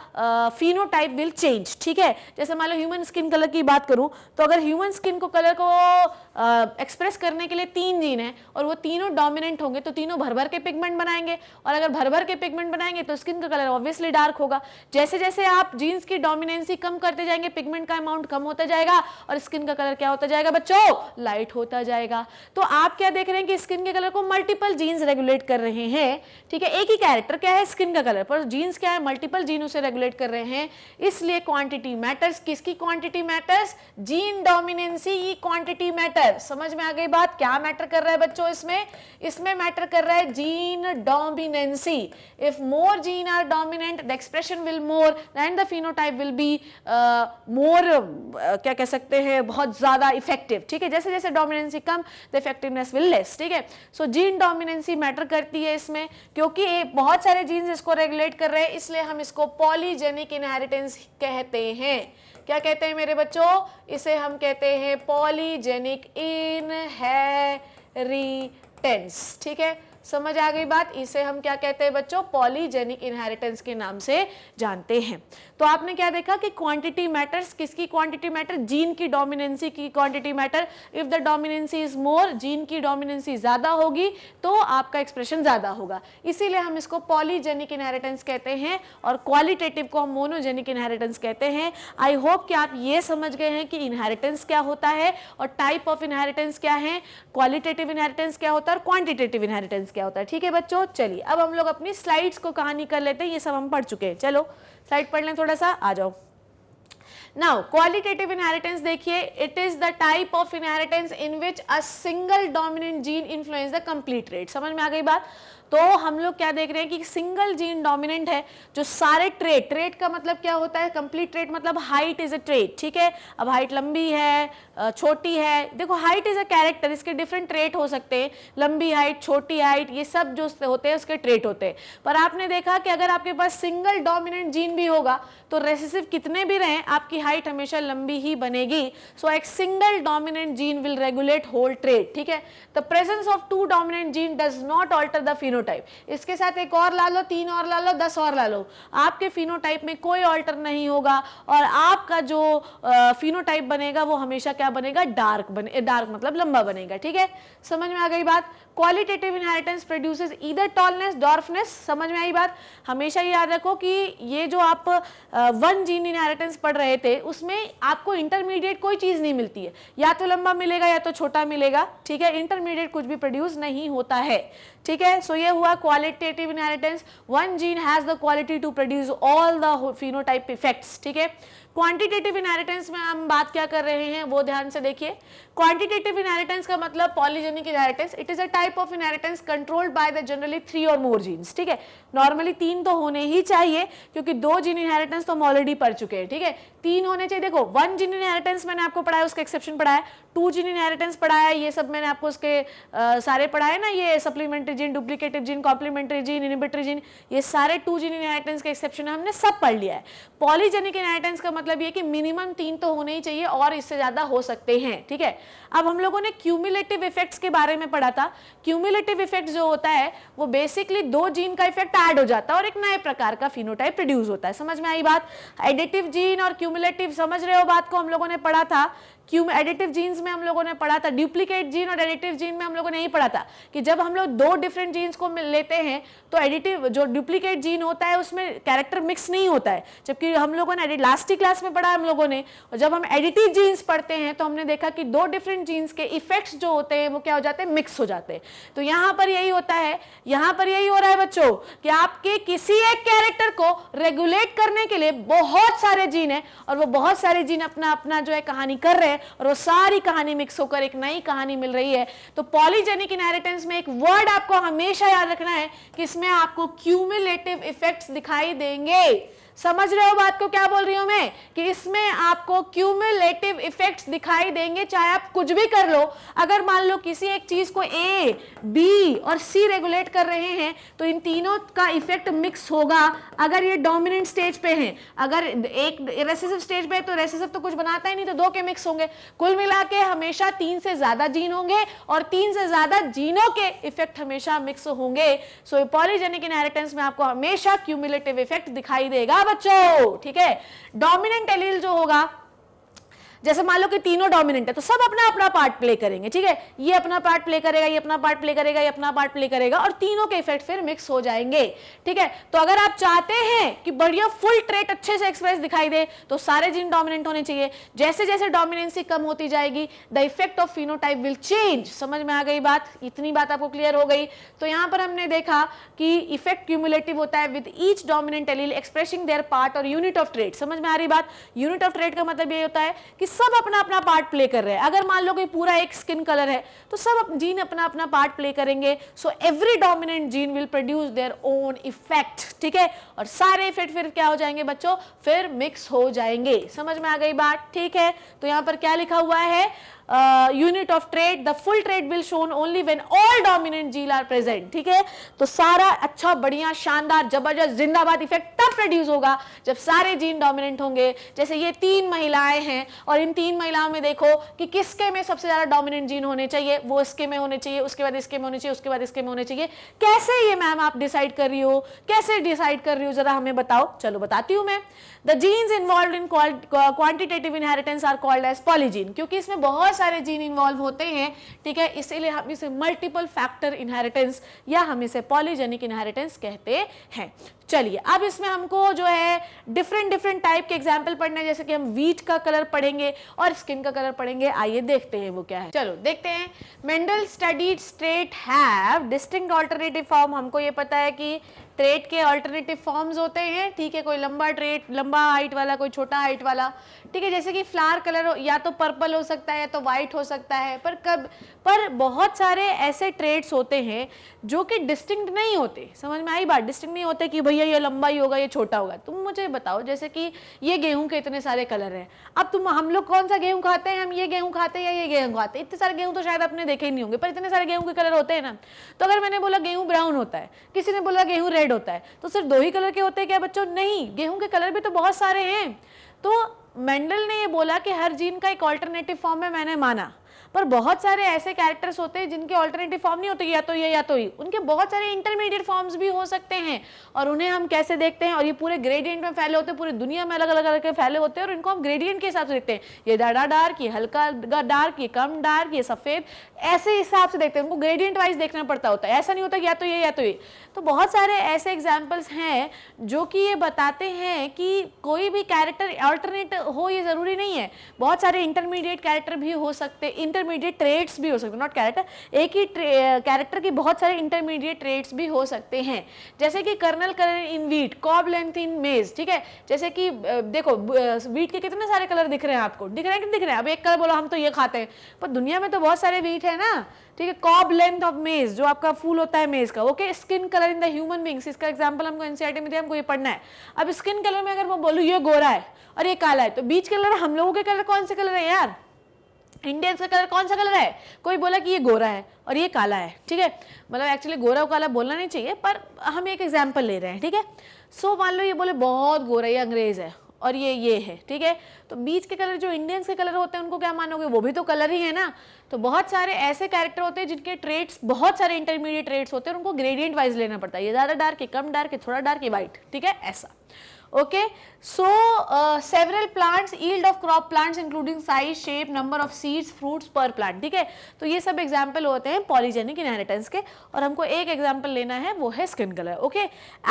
phenotype will change, ठीक है। जैसे मान लो ह्यूमन स्किन कलर की बात करूं, तो अगर ह्यूमन स्किन को कलर को एक्सप्रेस करने के लिए तीन जीन है और वो तीनों डोमिनेंट होंगे, तो तीनों भर भर के पिगमेंट बनाएंगे, और अगर भर भर के पिगमेंट बनाएंगे तो स्किन का कलर ऑब्वियसली डार्क होगा। जैसे जैसे आप जीन्स की डोमिनेंसी कम करते जाएंगे, पिगमेंट का अमाउंट कम होता जाएगा और स्किन का कलर क्या होता जाएगा बच्चों, लाइट होता जाएगा। तो आप क्या देख रहे हैं कि स्किन के कलर को मल्टीपल जीन्स रेगुलेट कर रहे हैं, ठीक है। एक ही कैरेक्टर क्या है, स्किन का कलर, पर जीन्स क्या है, मल्टीपल जीन उसे रेगुलेट कर रहे हैं, इसलिए क्वांटिटी मैटर्स। किसकी क्वांटिटी मैटर्स, जीन डोमिनेंसी की क्वांटिटी मैटर। समझ में आ गई बात, क्या मैटर कर रहा है बच्चों इसमें मैटर कर रहा है gene dominancy. If more gene are dominant, the expression will more and the phenotype will be more, क्या कह सकते हैं, बहुत ज्यादा इफेक्टिव, ठीक है। जैसे जैसे dominancy come, the effectiveness will less, ठीक है। सो जीन डोमिनेंसी मैटर करती है इसमें, क्योंकि बहुत सारे जीन्स इसको रेगुलेट कर रहे हैं, इसलिए हम इसको पॉलीजेनिक इनहेरिटेंस कहते हैं। क्या कहते हैं मेरे बच्चों, इसे हम कहते हैं पॉलीजेनिक इनहेरिटेंस, ठीक है। समझ आ गई बात, इसे हम क्या कहते हैं बच्चों, पॉलीजेनिक इनहेरिटेंस के नाम से जानते हैं। तो आपने क्या देखा कि क्वांटिटी मैटर्स, किसकी क्वांटिटी मैटर, जीन की डोमिनेंसी की quantity matter. If the dominancy is more, gene की डोमिनेंसी ज्यादा होगी तो आपका एक्सप्रेशन ज्यादा होगा, इसीलिए हम इसको पॉलीजेनिक इनहेरिटेंस कहते हैं, और क्वालिटेटिव को हम मोनोजेनिक इनहेरिटेंस कहते हैं। आई होप कि आप ये समझ गए हैं कि इनहेरिटेंस क्या होता है और टाइप ऑफ इनहेरिटेंस क्या है, क्वालिटेटिव इनहेरिटेंस क्या होता है और क्वांटिटेटिव इनहेरिटेंस क्या होता है। ठीक है बच्चों, चलिए अब हम लोग अपनी स्लाइड्स को कहानी कर लेते हैं, ये सब हम पढ़ चुके हैं। चलो स्लाइड पढ़ लें थोड़ा सा, आ जाओ। नाउ क्वालिटेटिव इनहेरिटेंस देखिए, it is the type of inheritance in which a single dominant gene influence the complete trait. समझ में आ गई बात? तो हम लोग क्या देख रहे हैं कि सिंगल जीन डोमिनेंट है जो सारे ट्रेट, ट्रेट का मतलब क्या होता है, कंप्लीट ट्रेट मतलब हाइट इज अ ट्रेट। ठीक है, अब हाइट लंबी है, छोटी है, देखो हाइट इज अ कैरेक्टर, इसके डिफरेंट ट्रेट हो सकते हैं, लंबी हाइट, छोटी हाइट, ये सब जो होते हैं उसके ट्रेट होते हैं। पर आपने देखा कि अगर आपके पास सिंगल डोमिनेंट जीन भी होगा तो रेसेसिव कितने भी रहें आपकी हाइट हमेशा लंबी ही बनेगी। सो एक single dominant gene will regulate whole trait. ठीक है, the presence of two dominant gene does not alter the phenotype. इसके साथ एक और ला लो, 3 और ला लो, 10 और ला लो, आपके फिनोटाइप में कोई ऑल्टर नहीं होगा और आपका जो फिनोटाइप बनेगा वो हमेशा क्या बनेगा, डार्क बने, डार्क मतलब लंबा बनेगा। ठीक है, समझ में आ गई बात? Qualitative inheritance produces either tallness dwarfness. समझ में आई बात? हमेशा याद रखो कि ये जो आप वन जीन इनहेरिटेंस पढ़ रहे थे उसमें आपको इंटरमीडिएट कोई चीज नहीं मिलती है, या तो लंबा मिलेगा या तो छोटा मिलेगा। ठीक है, इंटरमीडिएट कुछ भी प्रोड्यूस नहीं होता है। ठीक है, सो ये हुआ qualitative inheritance. One gene has the quality to produce all the phenotype effects. ठीक है, क्वांटिटेटिव इनहेरिटेंस में हम बात क्या कर रहे हैं वो ध्यान से देखिए। क्वांटिटेटिव इनहेरिटेंस का मतलब polygenic inheritance, it is a type of inheritance controlled by the generally 3 और मोर जीन्स। ठीक है, नॉर्मली 3 तो होने ही चाहिए क्योंकि 2 जीन इनहेरिटेंस तो हम ऑलरेडी पढ़ चुके हैं। ठीक है, 3 होने चाहिए। देखो 1 जीन इनहेरिटेंस मैंने आपको पढ़ाया, उसका एक्सेप्शन पढ़ाया, 2 जीन इनहेरिटेंस पढ़ाया, ये सब मैंने आपको उसके सारे पढ़ाए ना, ये supplementary gene, duplicative gene, complementary gene, inhibitory gene, ये सारे 2 जीन इनहेरिटेंस के एक्सेप्शन हमने सब पढ़ लिया है। पॉलीजेनिक इनहेरिटेंस का मतलब ये कि मिनिमम 3 तो होने ही चाहिए और इससे ज्यादा हो सकते हैं। ठीक है, अब हम लोगों ने क्यूमुलेटिव इफेक्ट्स के बारे में पढ़ा था। क्यूमुलेटिव इफेक्ट जो होता है वो बेसिकली 2 जीन का इफेक्ट ऐड हो जाता है और एक नए प्रकार का फिनोटाइप प्रोड्यूस होता है। समझ में आई बात? एडिटिव जीन और क्यूमुलेटिव, समझ रहे हो बात को? हम लोगों ने पढ़ा था एडिटिव जीन्स में हम लोगों ने पढ़ा था, डुप्लीकेट जीन और एडिटिव जीन में हम लोगों ने यही पढ़ा था कि जब हम लोग 2 डिफरेंट जीन्स को लेते हैं तो एडिटिव जो डुप्लीकेट जीन होता है उसमें कैरेक्टर मिक्स नहीं होता है, जबकि हम लोगों ने लास्ट क्लास में पढ़ा हम लोगों ने। और जब हम एडिटिव जीन्स पढ़ते हैं तो हमने देखा कि 2 डिफरेंट जीन्स के इफेक्ट्स जो होते हैं वो क्या हो जाते हैं, मिक्स हो जाते हैं। तो यहाँ पर यही होता है, यहाँ पर यही हो रहा है बच्चों कि आपके किसी एक कैरेक्टर को रेगुलेट करने के लिए बहुत सारे जीन है और वो बहुत सारे जीन अपना अपना जो है कहानी कर रहे हैं और वो सारी कहानी मिक्स होकर एक नई कहानी मिल रही है। तो पॉलीजेनिक इनहेरिटेंस में एक वर्ड आपको हमेशा याद रखना है कि इसमें आपको क्यूमुलेटिव इफेक्ट्स दिखाई देंगे। समझ रहे हो बात को? क्या बोल रही हूं मैं कि इसमें आपको क्यूमुलेटिव इफेक्ट्स दिखाई देंगे चाहे आप कुछ भी कर लो। अगर मान लो किसी एक चीज को ए, बी और सी रेगुलेट कर रहे हैं तो इन तीनों का इफेक्ट मिक्स होगा अगर ये डोमिनेंट स्टेज पे हैं। अगर एक रेसेसिव स्टेज पे है तो रेसेसिव तो कुछ बनाता ही नहीं, तो 2 के मिक्स होंगे। कुल मिला के हमेशा 3 से ज्यादा जीन होंगे और 3 से ज्यादा जीनों के इफेक्ट हमेशा मिक्स होंगे। सो पॉलीजेनिक इनहेरिटेंस में आपको हमेशा क्यूमुलेटिव इफेक्ट दिखाई देगा बच्चों। ठीक है, डोमिनेंट एलील जो होगा, जैसे मान लो कि तीनों डोमिनेंट है तो सब अपना अपना पार्ट प्ले करेंगे। ठीक है, ये अपना पार्ट प्ले करेगा, ये अपना पार्ट प्ले करेगा, ये अपना पार्ट प्ले करेगा और तीनों के इफेक्ट फिर मिक्स हो जाएंगे। ठीक है, तो अगर आप चाहते हैं कि बढ़िया फुल ट्रेट अच्छे से एक्सप्रेस दिखाई दे तो सारे जीन डोमिनेंट होने चाहिए। जैसे जैसे डोमिनेंसी कम होती जाएगी the effect of phenotype will change. समझ में आ गई बात? इतनी बात आपको क्लियर हो गई? तो यहां पर हमने देखा कि इफेक्ट क्यूमुलेटिव होता है with each dominant allele expressing there part और यूनिट ऑफ ट्रेट। समझ में आ रही बात? यूनिट ऑफ ट्रेट का मतलब ये होता है कि सब अपना अपना पार्ट प्ले कर रहे हैं। अगर मान लो कि पूरा एक स्किन कलर है तो सब जीन अपना अपना पार्ट प्ले करेंगे। So every dominant gene will produce their own effect. ठीक है, और सारे इफेक्ट फिर क्या हो जाएंगे बच्चों, फिर मिक्स हो जाएंगे। समझ में आ गई बात? ठीक है, तो यहां पर क्या लिखा हुआ है, unit of trait, the full trait will shown only when all dominant gene are present. ठीक है, तो सारा अच्छा बढ़िया शानदार जबरदस्त जिंदाबाद इफेक्ट तब प्रोड्यूस होगा जब सारे जीन डोमिनेंट होंगे। जैसे ये 3 महिलाएं हैं और इन 3 महिलाओं में देखो कि किसके में सबसे ज्यादा डोमिनेंट जीन होने चाहिए, वो इसके में होने चाहिए, उसके बाद इसके में होने चाहिए, उसके बाद इसके में होने चाहिए। कैसे ये मैम आप डिसाइड कर रही हो, कैसे डिसाइड कर रही हो, जरा हमें बताओ। चलो बताती हूं मैं। The genes involve in quantitative inheritance are called as polygene, क्योंकि इसमें बहुत सारे जीन इन्वॉल्व होते हैं। ठीक है, इसीलिए हम इसे मल्टीपल फैक्टर इनहेरिटेंस या हम इसे पॉलीजेनिक इनहेरिटेंस कहते हैं। चलिए अब इसमें हमको जो है डिफरेंट डिफरेंट टाइप के एग्जाम्पल पढ़ने हैं, जैसे कि हम वीट का कलर पढ़ेंगे और स्किन का कलर पढ़ेंगे। आइए देखते हैं वो क्या है। चलो देखते हैं। Mendel studied trait have distinct alternative form. हमको ये पता है कि ट्रेट के ऑल्टरनेटिव फॉर्म्स होते हैं, ठीक है, कोई लंबा ट्रेट, लंबा हाइट वाला, कोई छोटा हाइट वाला, ठीक है। जैसे कि फ्लावर कलर या तो पर्पल हो सकता है या तो वाइट हो सकता है, पर बहुत सारे ऐसे ट्रेट्स होते हैं जो कि डिस्टिंक्ट नहीं होते। समझ में आई बात? डिस्टिंक्ट नहीं होते कि भैया ये लंबा ही होगा, ये छोटा होगा। तुम मुझे बताओ, जैसे कि ये गेहूं के इतने सारे कलर हैं, अब हम लोग कौन सा गेहूं खाते हैं? हम ये गेहूं खाते हैं या ये गेहूं खाते हैं? इतने सारे गेहूं तो शायद आपने देखे ही नहीं होंगे, पर इतने सारे गेहूं के कलर होते हैं ना। तो अगर मैंने बोला गेहूं ब्राउन होता है, किसी ने बोला गेहूं रेड होता है, तो सिर्फ 2 ही कलर के होते हैं क्या बच्चों? नहीं, गेहूं के कलर भी तो बहुत सारे हैं। तो मेंडल ने ये बोला कि हर जीन का एक ऑल्टरनेटिव फॉर्म है, मैंने माना, पर बहुत सारे ऐसे कैरेक्टर्स होते हैं जिनके ऑल्टरनेटिव फॉर्म नहीं होते, या तो ये या तो ये, उनके बहुत सारे इंटरमीडिएट फॉर्म्स भी हो सकते हैं। और उन्हें हम कैसे देखते हैं? और ये पूरे ग्रेडियंट में फैले होते हैं, पूरी दुनिया में अलग अलग करके फैले होते हैं, और इनको हम ग्रेडियंट के हिसाब से देखते हैं। ये ज़्यादा डार्क, ये हल्का डार्क, ये कम डार्क, ये सफ़ेद, ऐसे हिसाब से देखते हैं। उनको ग्रेडियंट वाइज देखना पड़ता होता है, ऐसा नहीं होता या तो ये या तो ये। तो बहुत सारे ऐसे एग्जाम्पल्स हैं जो कि ये बताते हैं कि कोई भी कैरेक्टर ऑल्टरनेट हो ये ज़रूरी नहीं है। बहुत सारे इंटरमीडिएट कैरेक्टर भी हो सकते, इंटरमीडिएट ट्रेट्स भी हो सकते, नॉट कैरेक्टर, एक ही कैरेक्टर की बहुत सारे इंटरमीडिएट ट्रेट्स भी हो सकते हैं। जैसे कि kernel colour in wheat, cob length in maize, ठीक है। जैसे कि देखो वीट के कितने सारे कलर दिख रहे हैं आपको, दिख रहे हैं कि दिख रहे हैं? अब एक कलर बोलो हम तो ये खाते हैं, पर दुनिया में तो बहुत सारे वीट है ना, ठीक है। कॉब लेंथ ऑफ मेज, जो आपका फूल होता है मेज का, okay. Skin colour in the human beings, इसका एग्जांपल हमको एनसीईआरटी में दिया, हमको ये पढ़ना है। अब स्किन कलर में अगर मैं बोलूँ ये गोरा है और ये काला है, तो बीच कलर हम लोगों के कलर कौन से कलर है यार? इंडियंस का कलर कौन सा कलर है? कोई बोला कि ये गोरा है और ये काला है, ठीक है। मतलब एक्चुअली गोरा और काला बोलना नहीं चाहिए, पर हम एक एग्जाम्पल ले रहे हैं, ठीक है। सो मान लो ये बोले बहुत गोरा, ये अंग्रेज है और ये है, ठीक है। तो बीच के कलर जो इंडियंस के कलर होते हैं उनको क्या मानोगे? वो भी तो कलर ही है ना। तो बहुत सारे ऐसे कैरेक्टर होते हैं जिनके ट्रेट्स, बहुत सारे इंटरमीडिएट ट्रेट्स होते हैं, उनको ग्रेडियंट वाइज लेना पड़ता है। ये ज़्यादा डार्क, ये कम डार्क, ये थोड़ा डार्क, ये वाइट, ठीक है, ऐसा। Okay, so several plants yield of crop plants including size, shape, number of seeds, fruits per plant, ठीक है। तो ये सब एग्जाम्पल होते हैं पॉलीजेनिक इनहेरिटेंस के, और हमको एक एग्जाम्पल लेना है, वो है skin colour, okay.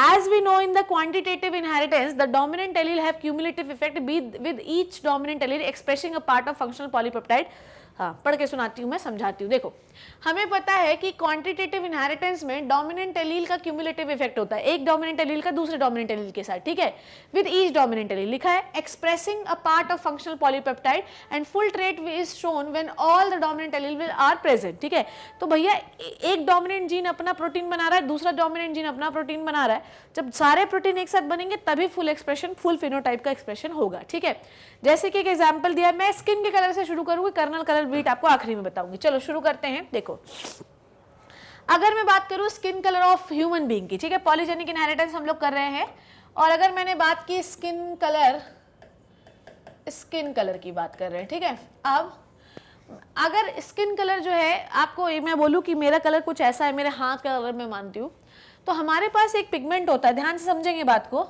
As we know in the quantitative inheritance the dominant allele have cumulative effect with each dominant allele expressing a part of functional polypeptide. हाँ, पढ़ के सुनाती हूँ, मैं समझाती हूँ। देखो, हमें पता है कि क्वांटिटेटिव इनहेरिटेंस में डोमिनेंट एलील का क्यूमुलेटिव इफेक्ट होता है, एक डोमिनेंट एलील का दूसरे डोमिनेंट एलील के साथ, ठीक है। विद ईच डोमिनेंट एलील लिखा है expressing a part of functional polypeptide and full trait is shown when all the dominant allele will are present, ठीक है। तो भैया एक डोमिनेंट जीन अपना प्रोटीन बना रहा है, दूसरा डोमिनेंट जीन अपना प्रोटीन बना रहा है, जब सारे प्रोटीन एक साथ बनेंगे तभी फुल एक्सप्रेशन, फुल फिनोटाइप का एक्सप्रेशन होगा, ठीक है। जैसे कि एक एग्जाम्पल दिया, मैं स्किन के कलर से शुरू करूंगी, कर्नल कलर वीट आपको आखिरी में बताऊंगी। चलो शुरू करते हैं। देखो, अगर मैं बात करूं skin colour of human being की, ठीक है, पॉलीजेनिक इनहेरिटेंस हम लोग कर रहे हैं, और अगर मैंने बात की स्किन कलर की बात कर रहे हैं, ठीक है। अब अगर स्किन कलर जो है, आपको मैं बोलूं कि मेरा कलर कुछ ऐसा है, मेरे हाथ का कलर मैं मानती हूँ, तो हमारे पास एक पिगमेंट होता है, ध्यान से समझेंगे बात को।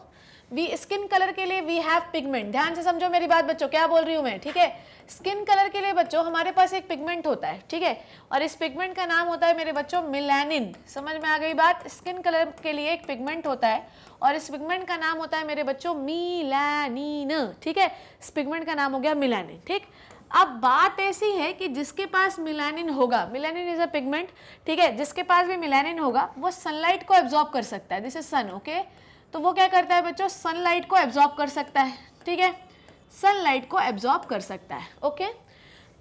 स्किन कलर के लिए वी हैव पिगमेंट, ध्यान से समझो मेरी बात बच्चों, क्या बोल रही हूँ मैं, ठीक है। स्किन कलर के लिए बच्चों हमारे पास एक पिगमेंट होता है, ठीक है, और इस पिगमेंट का नाम होता है मेरे बच्चों मिलानिन। समझ में आ गई बात? स्किन कलर के लिए एक पिगमेंट होता है और इस पिगमेंट का नाम होता है मेरे बच्चों मिलानिन, ठीक है। इस पिगमेंट का नाम हो गया मिलानिन, ठीक। अब बात ऐसी है कि जिसके पास मिलानिन होगा, मिलानिन इज अ पिगमेंट, ठीक है, जिसके पास भी मिलानिन होगा वो सनलाइट को एब्जॉर्ब कर सकता है, दिस इज सन, ओके। तो वो क्या करता है बच्चों? सनलाइट को एब्जॉर्ब कर सकता है, ठीक है, सनलाइट को एब्जॉर्ब कर सकता है, ओके।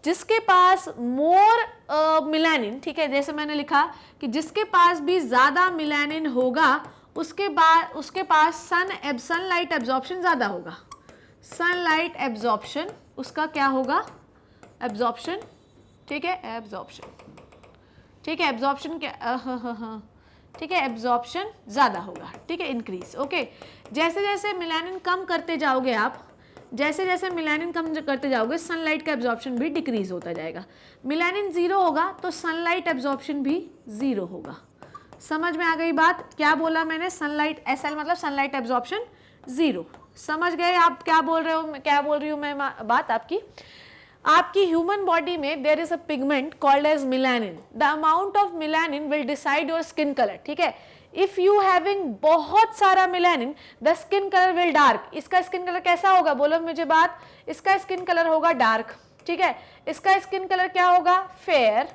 जिसके पास मोर मिलानिन, ठीक है, जैसे मैंने लिखा कि जिसके पास भी ज्यादा मिलानिन होगा उसके पास सनलाइट एब्जॉर्प्शन ज्यादा होगा, सनलाइट एब्जॉर्प्शन उसका क्या होगा? एब्जॉर्प्शन, ठीक है, एब्जॉर्प्शन, ठीक है, एब्जॉर्प्शन क्या, ठीक है, एब्जॉर्प्शन ज्यादा होगा, ठीक है, इंक्रीज, ओके। जैसे जैसे मिलानिन कम करते जाओगे आप, जैसे जैसे मिलानिन कम करते जाओगे सनलाइट का एब्जॉर्प्शन भी डिक्रीज होता जाएगा। मिलानिन 0 होगा तो सनलाइट एब्जॉर्प्शन भी 0 होगा। समझ में आ गई बात? क्या बोला मैंने? सनलाइट, SL मतलब सनलाइट एब्जॉर्प्शन 0। समझ गए आप क्या बोल रहे हो, क्या बोल रही हूँ मैं बात आपकी ह्यूमन बॉडी में there is a pigment called as melanin. The amount of melanin will decide your skin colour, ठीक है। इफ यू हैविंग बहुत सारा melanin the skin colour will dark. इसका स्किन कलर कैसा होगा, बोलो मुझे बात, इसका स्किन कलर होगा डार्क, ठीक है। इसका स्किन कलर क्या होगा, फेयर,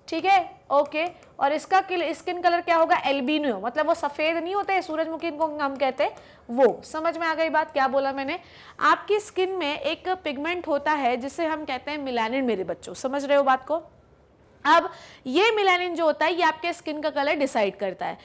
ठीक है, ओके। और इसका स्किन कलर क्या होगा, एल्बिनो, मतलब वो सफेद नहीं होते, सूरजमुखी इनको हम कहते हैं, वो। समझ में आ गई बात, क्या बोला मैंने। आपकी स्किन में एक पिगमेंट होता है जिसे हम कहते हैं मिलानिन मेरे बच्चों, समझ रहे हो बात को। अब ये मिलानिन जो होता है ये आपके स्किन का कलर डिसाइड करता है,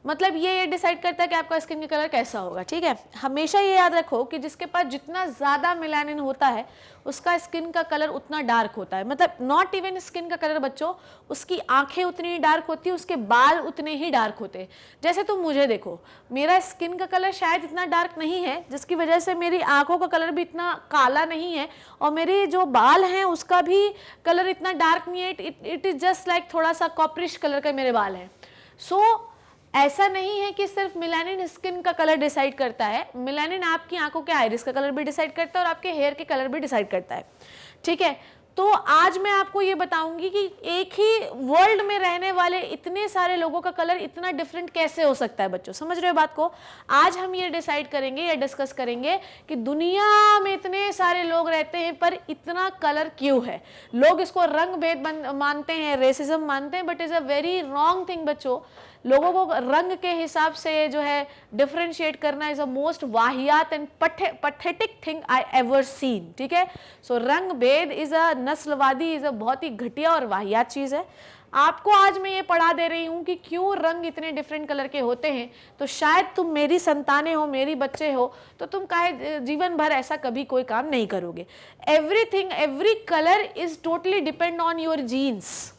मतलब ये डिसाइड करता है कि आपका स्किन का कलर कैसा होगा, ठीक है। हमेशा ये याद रखो कि जिसके पास जितना ज़्यादा मिलानिन होता है उसका स्किन का कलर उतना डार्क होता है, मतलब नॉट इवन स्किन का कलर बच्चों, उसकी आंखें उतनी ही डार्क होती है, उसके बाल उतने ही डार्क होते हैं। जैसे तुम मुझे देखो, मेरा स्किन का कलर शायद इतना डार्क नहीं है जिसकी वजह से मेरी आंखों का कलर भी इतना काला नहीं है, और मेरे जो बाल हैं उसका भी कलर इतना डार्क नहीं है, इट इज़ जस्ट लाइक थोड़ा सा कॉपरिश कलर का मेरे बाल हैं। सो ऐसा नहीं है कि सिर्फ मिलानिन स्किन का कलर डिसाइड करता है, मिलानिन आपकी आंखों के आइरिस का कलर भी डिसाइड करता है और आपके हेयर के कलर भी डिसाइड करता है, ठीक है। तो आज मैं आपको ये बताऊंगी कि एक ही वर्ल्ड में रहने वाले इतने सारे लोगों का कलर इतना डिफरेंट कैसे हो सकता है बच्चों, समझ रहे हो बात को। आज हम ये डिसाइड करेंगे या डिस्कस करेंगे कि दुनिया में इतने सारे लोग रहते हैं पर इतना कलर क्यों है। लोग इसको रंग भेद मानते हैं, रेसिज्म मानते हैं, but is a very wrong thing बच्चों। लोगों को रंग के हिसाब से जो है डिफरेंशिएट करना इज अ मोस्ट वाहियात and pathetic thing I ever seen, ठीक है। सो रंग भेद इज अ नस्लवादी, इज अ बहुत ही घटिया और वाहियात चीज़ है। आपको आज मैं ये पढ़ा दे रही हूँ कि क्यों रंग इतने डिफरेंट कलर के होते हैं, तो शायद तुम मेरी संतानें हो, मेरी बच्चे हो, तो तुम काहे जीवन भर ऐसा कभी कोई काम नहीं करोगे। Everything, every colour is totally depend on your genes.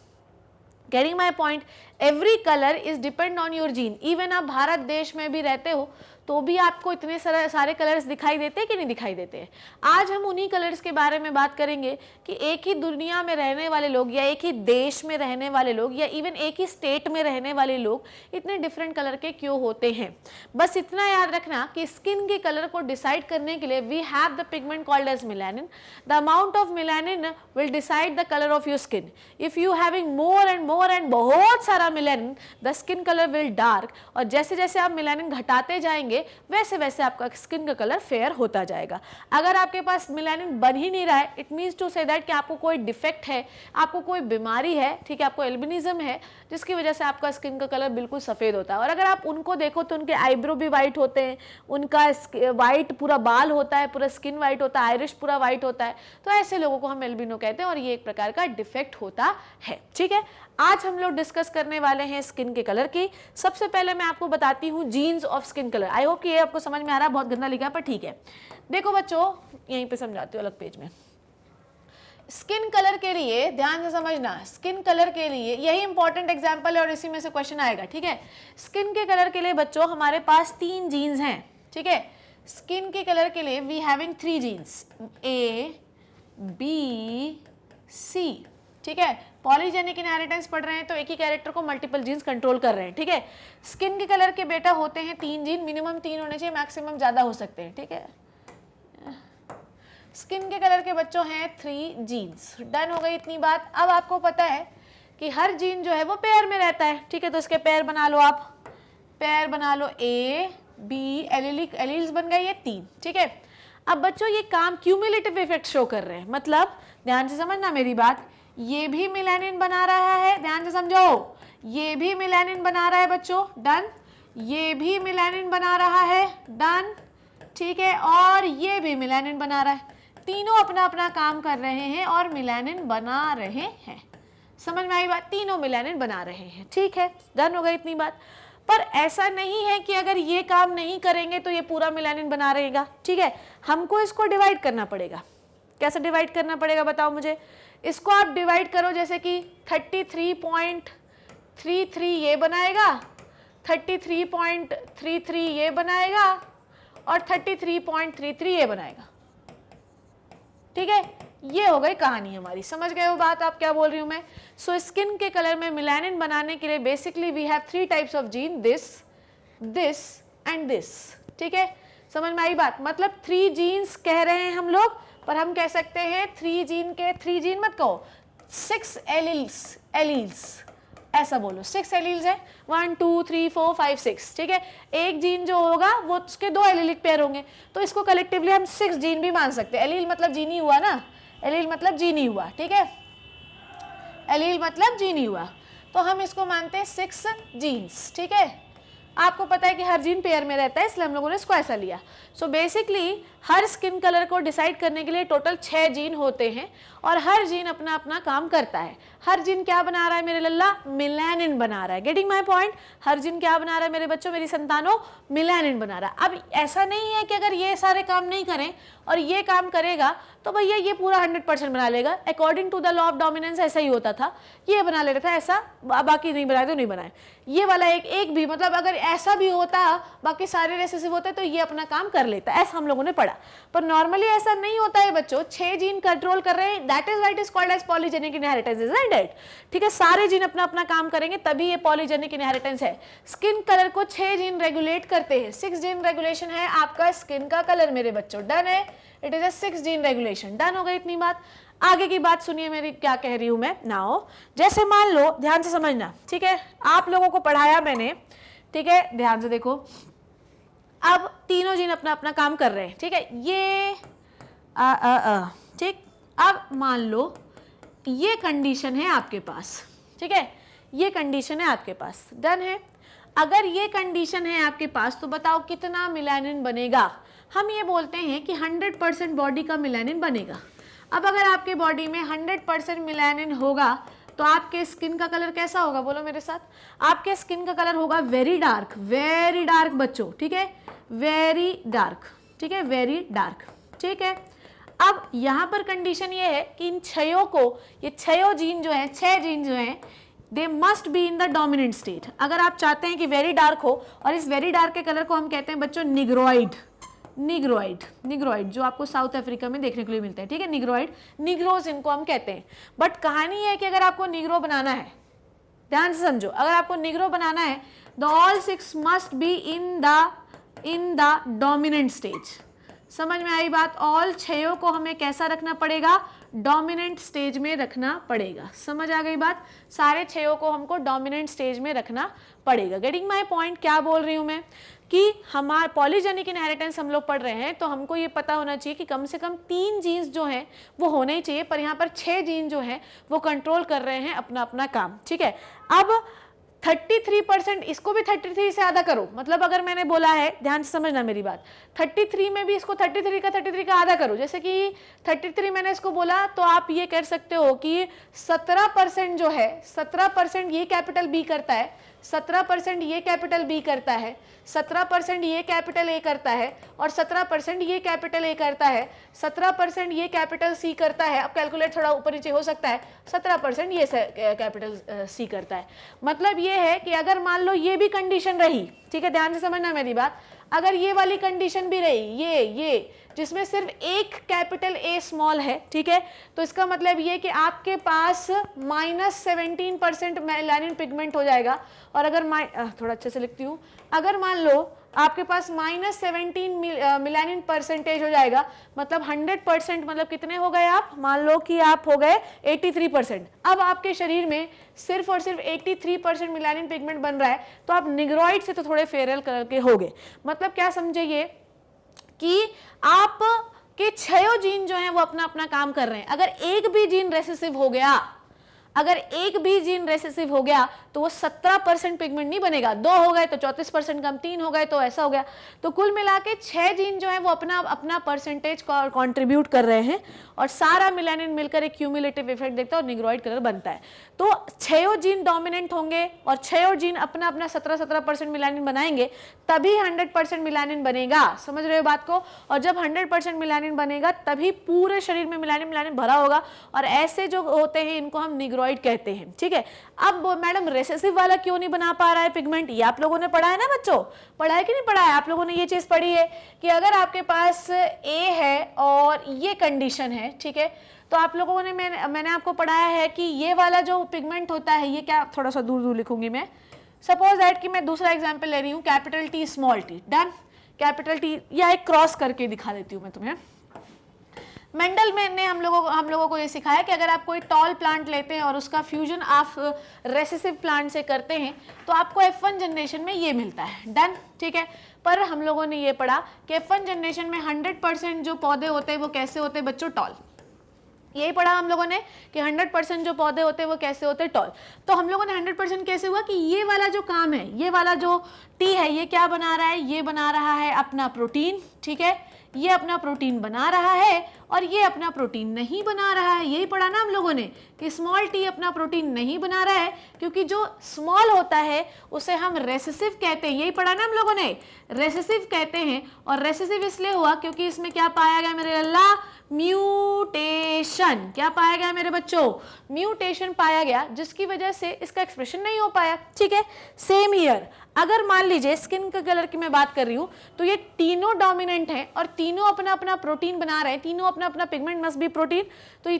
Getting my point? Every color is depend on your gene. Even आप भारत देश में भी रहते हो तो भी आपको इतने सारे कलर्स दिखाई देते हैं कि नहीं दिखाई देते हैं। आज हम उन्हीं कलर्स के बारे में बात करेंगे कि एक ही दुनिया में रहने वाले लोग या एक ही देश में रहने वाले लोग या इवन एक ही स्टेट में रहने वाले लोग इतने डिफरेंट कलर के क्यों होते हैं। बस इतना याद रखना कि स्किन के कलर को डिसाइड करने के लिए we have the pigment called as melanin. The amount of melanin will decide the colour of your skin. If you having more and बहुत सारा melanin the skin colour will dark, और जैसे जैसे आप मिलानिन घटाते जाएंगे वैसे वैसे आपका स्किन का कलर फेयर होता जाएगा। अगर आपके पास मिलानिन बन ही नहीं रहा है, it means to say that कि आपको कोई डिफेक्ट है, आपको कोई बीमारी है, ठीक है, आपको एल्बिनिज्म है, जिसकी वजह से आपका स्किन का कलर बिल्कुल सफ़ेद होता है। और अगर आप उनको देखो तो उनके आईब्रो भी वाइट होते हैं, उनका वाइट पूरा बाल होता है, पूरा स्किन वाइट होता है, आयरिश पूरा वाइट होता है, तो ऐसे लोगों को हम एल्बिनो कहते हैं और ये एक प्रकार का डिफेक्ट होता है, ठीक है। आज हम लोग डिस्कस करने वाले हैं स्किन के कलर की। सबसे पहले मैं आपको बताती हूँ jeans of skin colour. I hope कि ये आपको समझ में आ रहा है, बहुत गंदा लिखा है पर ठीक है। देखो बच्चों, यहीं पे समझाती हूँ अलग पेज में। स्किन कलर के लिए ध्यान से समझना, स्किन कलर के लिए यही इंपॉर्टेंट एग्जांपल है और इसी में से क्वेश्चन आएगा, ठीक है। स्किन के कलर के लिए बच्चों हमारे पास 3 जीन्स हैं, ठीक है। स्किन के कलर के लिए we having 3 genes, A B C, ठीक है। पॉलीजेनिक इनहेरिटेंस पढ़ रहे हैं तो एक ही कैरेक्टर को मल्टीपल जीन्स कंट्रोल कर रहे हैं, ठीक है। स्किन के कलर के बेटा होते हैं 3 जीन, मिनिमम 3 होने चाहिए, मैक्सिमम ज़्यादा हो सकते हैं, ठीक है। स्किन के कलर के बच्चों हैं 3 जीन्स। डन हो गई इतनी बात। अब आपको पता है कि हर जीन जो है वो पेयर में रहता है, ठीक है, तो इसके पेयर बना लो आप, पेयर बना लो, ए बी, एलील्स बन गए ये 3, ठीक है। अब बच्चों ये काम क्यूमुलेटिव इफेक्ट शो कर रहे हैं, मतलब ध्यान से समझना मेरी बात, ये भी मिलानिन बना रहा है, ध्यान से समझो, ये भी मिलानिन बना रहा है बच्चों, डन, ये भी मिलानिन बना रहा है, डन, ठीक है, और ये भी मिलानिन बना रहा है। तीनों अपना अपना काम कर रहे हैं और मिलानिन बना रहे हैं। समझ में आई बात, तीनों मिलानिन बना रहे हैं, ठीक है, डन हो गई इतनी बात। पर ऐसा नहीं है कि अगर ये काम नहीं करेंगे तो ये पूरा मिलानिन बना रहेगा, ठीक है। हमको इसको डिवाइड करना पड़ेगा। कैसे डिवाइड करना पड़ेगा बताओ मुझे। इसको आप डिवाइड करो, जैसे कि 33.33 ये बनाएगा, 33.33 ये बनाएगा और 33.33 ये बनाएगा, ठीक है। ये हो गई कहानी हमारी। समझ गए हो बात आप क्या बोल रही हूँ मैं। सो स्किन के कलर में मिलानिन बनाने के लिए basically we have 3 types of gene, this and this, ठीक है। समझ में आई बात, मतलब 3 जीन्स कह रहे हैं हम लोग, पर हम कह सकते हैं 3 जीन के 3 जीन मत कहो, 6 एलील्स, ऐसा बोलो, 6 एलील्स है, 1 2 3 4 5 6, ठीक है। एक जीन जो होगा वो उसके 2 एलिलिक पेयर होंगे, तो इसको कलेक्टिवली हम 6 जीन भी मान सकते हैं। एलील मतलब जीनी हुआ ना, एलील मतलब जीनी हुआ, ठीक है, एलील मतलब जीनी हुआ, तो हम इसको मानते हैं 6 जीन्स, ठीक है। आपको पता है कि हर जीन पेयर में रहता है, इसलिए हम लोगों ने इसको ऐसा लिया। सो बेसिकली हर स्किन कलर को डिसाइड करने के लिए टोटल 6 जीन होते हैं और हर जीन अपना अपना काम करता है। हर जीन क्या बना रहा है मेरे लल्ला? मिलानिन बना रहा है। Getting my point? Her gene क्या बना रहा है मेरे बच्चों, मेरी संतानों? मिलानिन बना रहा है। अब ऐसा नहीं है कि अगर ये सारे काम नहीं करें और ये काम करेगा तो भैया ये पूरा 100% बना लेगा। According to the law of dominance ऐसा ही होता था, ये बना लेता था, ऐसा बाकी नहीं बनाए तो नहीं बनाए। ये वाला एक भी, मतलब अगर ऐसा भी होता बाकी सारे रेसेसिव होते तो ये अपना काम कर लेता, ऐसा हम लोगों ने पढ़ा। पर नॉर्मली ऐसा नहीं होता है बच्चों, 6 जीन कंट्रोल कर रहे हैं, that is why it is called as polygenic inheritance, isn't it? ठीक है, सारे जीन अपना अपना काम करेंगे तभी ये पॉलीजेनिक इनहेरिटेंस है। स्किन कलर को 6 जीन रेगुलेट करते हैं, 6 जीन रेगुलेशन है आपका स्किन का कलर मेरे बच्चों, डन है, it is a 6 gene regulation, done हो गई इतनी बात। आगे की बात सुनिए मेरी, क्या कह रही हूं मैं। नाउ जैसे मान लो, ध्यान से समझना, ठीक है, आप लोगों को पढ़ाया मैंने, ठीक है, ध्यान से देखो, अब तीनों जीन अपना अपना काम कर रहे हैं, ठीक है, ये ठीक। अब मान लो ये कंडीशन है आपके पास, ठीक है, ये कंडीशन है आपके पास, डन है। अगर ये कंडीशन है आपके पास तो बताओ कितना मिलानिन बनेगा? हम ये बोलते हैं कि 100% बॉडी का मिलानिन बनेगा। अब अगर आपके बॉडी में 100% मिलानिन होगा तो आपके स्किन का कलर कैसा होगा, बोलो मेरे साथ? आपके स्किन का कलर होगा वेरी डार्क बच्चों, ठीक है, वेरी डार्क, ठीक है, वेरी डार्क, ठीक है। अब यहाँ पर कंडीशन ये है कि इन 6 को, ये 6 जीन जो है, 6 जीन जो है, they must be in the dominant state. अगर आप चाहते हैं कि वेरी डार्क हो, और इस वेरी डार्क के कलर को हम कहते हैं बच्चों निग्रोइड, निग्रोइड जो आपको साउथ अफ्रीका में देखने के लिए मिलता है, ठीक है, निग्रोइड, निग्रोज इनको हम कहते हैं। बट कहानी है कि अगर आपको निग्रो बनाना है, ध्यान से समझो, अगर आपको निग्रो बनाना है the all 6 must be in the dominant stage. समझ में आई बात? ऑल 6 को हमें कैसा रखना पड़ेगा? डोमिनेंट स्टेज में रखना पड़ेगा। समझ आ गई बात? सारे 6 को हमको डोमिनेंट स्टेज में रखना पड़ेगा। Getting my point? क्या बोल रही हूं मैं कि हमारा पॉलीजेनिक इनहेरिटेंस हम लोग पढ़ रहे हैं तो हमको ये पता होना चाहिए कि कम से कम 3 जीन्स जो हैं वो होने ही चाहिए, पर यहाँ पर 6 जीन जो हैं वो कंट्रोल कर रहे हैं अपना अपना काम, ठीक है। अब 33%, इसको भी 33 से आधा करो, मतलब अगर मैंने बोला है, ध्यान से समझना मेरी बात, 33 में भी इसको 33 का आधा करो। जैसे कि 33 मैंने इसको बोला तो आप ये कह सकते हो कि 17% जो है, 17% ये कैपिटल बी करता है, 17% ये कैपिटल बी करता है, 17% ये कैपिटल ए करता है, और 17% ये कैपिटल ए करता है, 17% ये कैपिटल सी करता है। अब कैलकुलेट थोड़ा ऊपर नीचे हो सकता है, 17% ये कैपिटल सी करता है। मतलब ये है कि अगर मान लो ये भी कंडीशन रही, ठीक है, ध्यान से समझना मेरी बात, अगर ये वाली कंडीशन भी रही, ये जिसमें सिर्फ एक कैपिटल ए स्मॉल है, ठीक है, तो इसका मतलब ये कि आपके पास -17% मेलानिन पिगमेंट हो जाएगा। और अगर थोड़ा अच्छे से लिखती हूँ, अगर मान लो आपके पास -17 मिलानिन परसेंटेज हो जाएगा, मतलब 100%, मतलब कितने हो गए आप? मान लो कि आप हो गए 83%। अब आपके शरीर में सिर्फ और सिर्फ 83% मिलानिन पिगमेंट बन रहा है, तो आप निग्रोइड से तो थोड़े फेरल कलर के हो गए। मतलब क्या समझे ये कि आप के 6 जीन जो हैं वो अपना अपना काम कर रहे हैं। अगर एक भी जीन रेसेसिव हो गया, अगर एक भी जीन रेसेसिव हो गया तो वो 17% पिगमेंट नहीं बनेगा, 2 हो गए तो 34% कम, 3 हो गए तो ऐसा हो गया। तो कुल मिला के 6 जीन जो है वो अपना अपना परसेंटेज कंट्रीब्यूट कर रहे हैं और सारा मिलानिन मिलकर एक क्यूमुलेटिव इफेक्ट देखता है और निग्रोइड कलर बनता है। तो 6 जीन डोमिनेंट होंगे और 6 जीन अपना अपना 17% मिलानिन बनाएंगे, तभी 100% मिलानिन बनेगा। समझ रहे हो बात को? और जब 100% मिलानिन बनेगा तभी पूरे शरीर में मिलानिन भरा होगा, और ऐसे जो होते हैं इनको हम निग्रोइड कहते हैं, ठीक है। अब मैडम रेसेसिव वाला क्यों नहीं बना पा रहा है पिगमेंट? ये आप लोगों ने पढ़ा है ना बच्चों, पढ़ा है कि नहीं पढ़ा है? आप लोगों ने ये चीज पढ़ी है कि अगर आपके पास ए है और ये कंडीशन है, ठीक है, तो आप लोगों ने मैंने आपको पढ़ाया है कि ये वाला जो पिगमेंट होता है, ये क्या, थोड़ा सा दूर दूर लिखूंगी मैं, सपोज दैट कि मैं दूसरा एग्जाम्पल ले रही हूँ, capital T small T, done, capital T, या एक क्रॉस करके दिखा देती हूँ मैं तुम्हें। मेंडल में ने हम लोगों को ये सिखाया कि अगर आप कोई टॉल प्लांट लेते हैं और उसका फ्यूजन आप रेसेसिव प्लांट से करते हैं तो आपको F1 जनरेशन में ये मिलता है। डन, ठीक है। पर हम लोगों ने ये पढ़ा कि F1 जनरेशन में 100% जो पौधे होते हैं वो कैसे होते हैं बच्चों, टॉल। यही पढ़ा हम लोगों ने कि 100% जो पौधे होते हैं वो कैसे होते हैं, टॉल। तो हम लोगों ने 100% कैसे हुआ कि ये वाला जो काम है, ये वाला जो टी है, ये क्या बना रहा है, ये बना रहा है अपना प्रोटीन, ठीक है, ये अपना प्रोटीन बना रहा है और ये अपना प्रोटीन नहीं बना रहा है। यही पढ़ा ना हम लोगों ने कि स्मॉल टी अपना प्रोटीन नहीं बना रहा है क्योंकि जो स्मॉल होता है उसे हम रेसेसिव कहते हैं। यही पढ़ा ना हम लोगों ने, रेसेसिव कहते हैं। और रेसेसिव इसलिए हुआ क्योंकि इसमें क्या पाया गया मेरे अल्लाह, म्यूटेशन। क्या पाया गया मेरे बच्चों, म्यूटेशन पाया गया, जिसकी वजह से इसका एक्सप्रेशन नहीं हो पाया, ठीक है। सेम हियर, अगर मान लीजिए स्किन के कलर की मैं बात कर रही हूं तो ये तीनों डोमिनेंट हैं और तीनों अपना अपना प्रोटीन बना रहे हैं, तीनों अपना अपना पिगमेंट मस्ट बी प्रोटीन, तो ये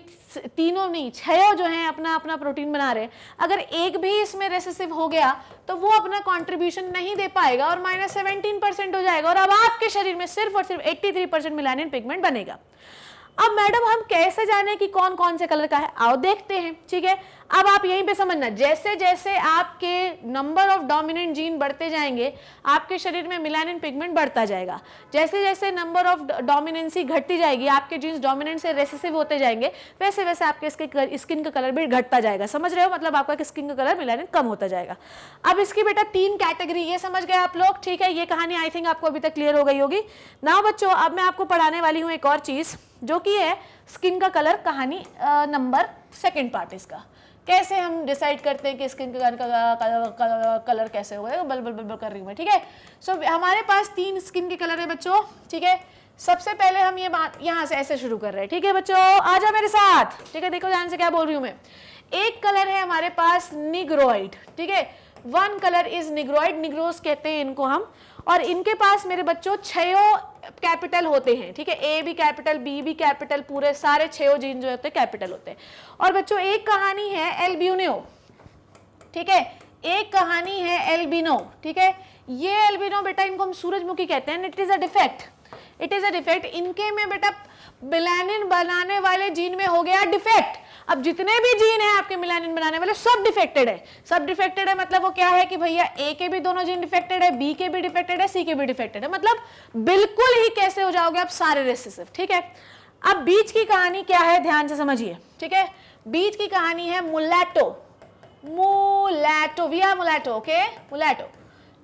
तीनों नहीं, छह जो हैं अपना अपना प्रोटीन बना रहे हैं। अगर एक भी इसमें रेसेसिव हो गया तो वो अपना कंट्रीब्यूशन नहीं दे पाएगा और -17% हो जाएगा और अब आपके शरीर में सिर्फ और सिर्फ 83% मेलानिन पिगमेंट बनेगा। अब मैडम हम कैसे जाने कि कौन कौन से कलर का है, आओ देखते हैं, ठीक है। अब आप यहीं पे समझना, जैसे जैसे आपके नंबर ऑफ डोमिनेंट जीन बढ़ते जाएंगे आपके शरीर में मेलानिन पिगमेंट बढ़ता जाएगा। जैसे जैसे नंबर ऑफ डोमिनेंसी घटती जाएगी, आपके जीन्स डोमिनेंट से रेसेसिव होते जाएंगे, वैसे वैसे आपके स्किन का कलर भी घटता जाएगा। समझ रहे हो, मतलब आपका स्किन का कलर मेलानिन कम होता जाएगा। अब इसकी बेटा 3 कैटेगरी, ये समझ गए आप लोग, ठीक है। ये कहानी आई थिंक आपको अभी तक क्लियर हो गई होगी ना बच्चों। अब मैं आपको पढ़ाने वाली हूँ एक और चीज जो कि है स्किन का कलर, कहानी नंबर 2 पार्ट इसका। कैसे हम डिसाइड करते हैं कि स्किन का कलर कैसे होगा, बल बल बल बल कर रही हूँ मैं, ठीक है। सो हमारे पास 3 स्किन के कलर है बच्चों, ठीक है। सबसे पहले हम ये बात यहाँ से ऐसे शुरू कर रहे हैं, ठीक है बच्चों, आ जाओ मेरे साथ, ठीक है। देखो ध्यान से क्या बोल रही हूँ मैं। एक कलर है हमारे पास निग्रोइड, ठीक है। 1 कलर इज निग्रोइड, निग्रोस कहते हैं इनको हम। और इनके पास मेरे बच्चों 6 कैपिटल होते हैं, ठीक है। ए भी कैपिटल, बी भी कैपिटल, पूरे सारे 6 जीन जो होते हैं कैपिटल होते हैं। और बच्चों एक कहानी है एल्बिनो, ठीक है, एक कहानी है एल्बिनो, ठीक है। ये एल्बिनो बेटा इनको हम सूरजमुखी कहते हैं। It is a defect, it is a defect. इनके में बेटा मेलानिन बनाने वाले जीन में हो गया डिफेक्ट। अब जितने भी जीन हैं आपके मेलानिन बनाने वाले सब डिफेक्टेड है, सब डिफेक्टेड है। मतलब वो क्या है कि भैया ए के भी दोनों जीन डिफेक्टेड है, बी के भी डिफेक्टेड है, सी के भी डिफेक्टेड है। मतलब बिल्कुल ही कैसे हो जाओगे आप सारे रेसेसिव, ठीक है। अब बीच की कहानी क्या है, ध्यान से समझिए, ठीक है। बीच की कहानी है मुलैटो, मुलैटो, वी आर मुलैटो, ओके, मुलैटो।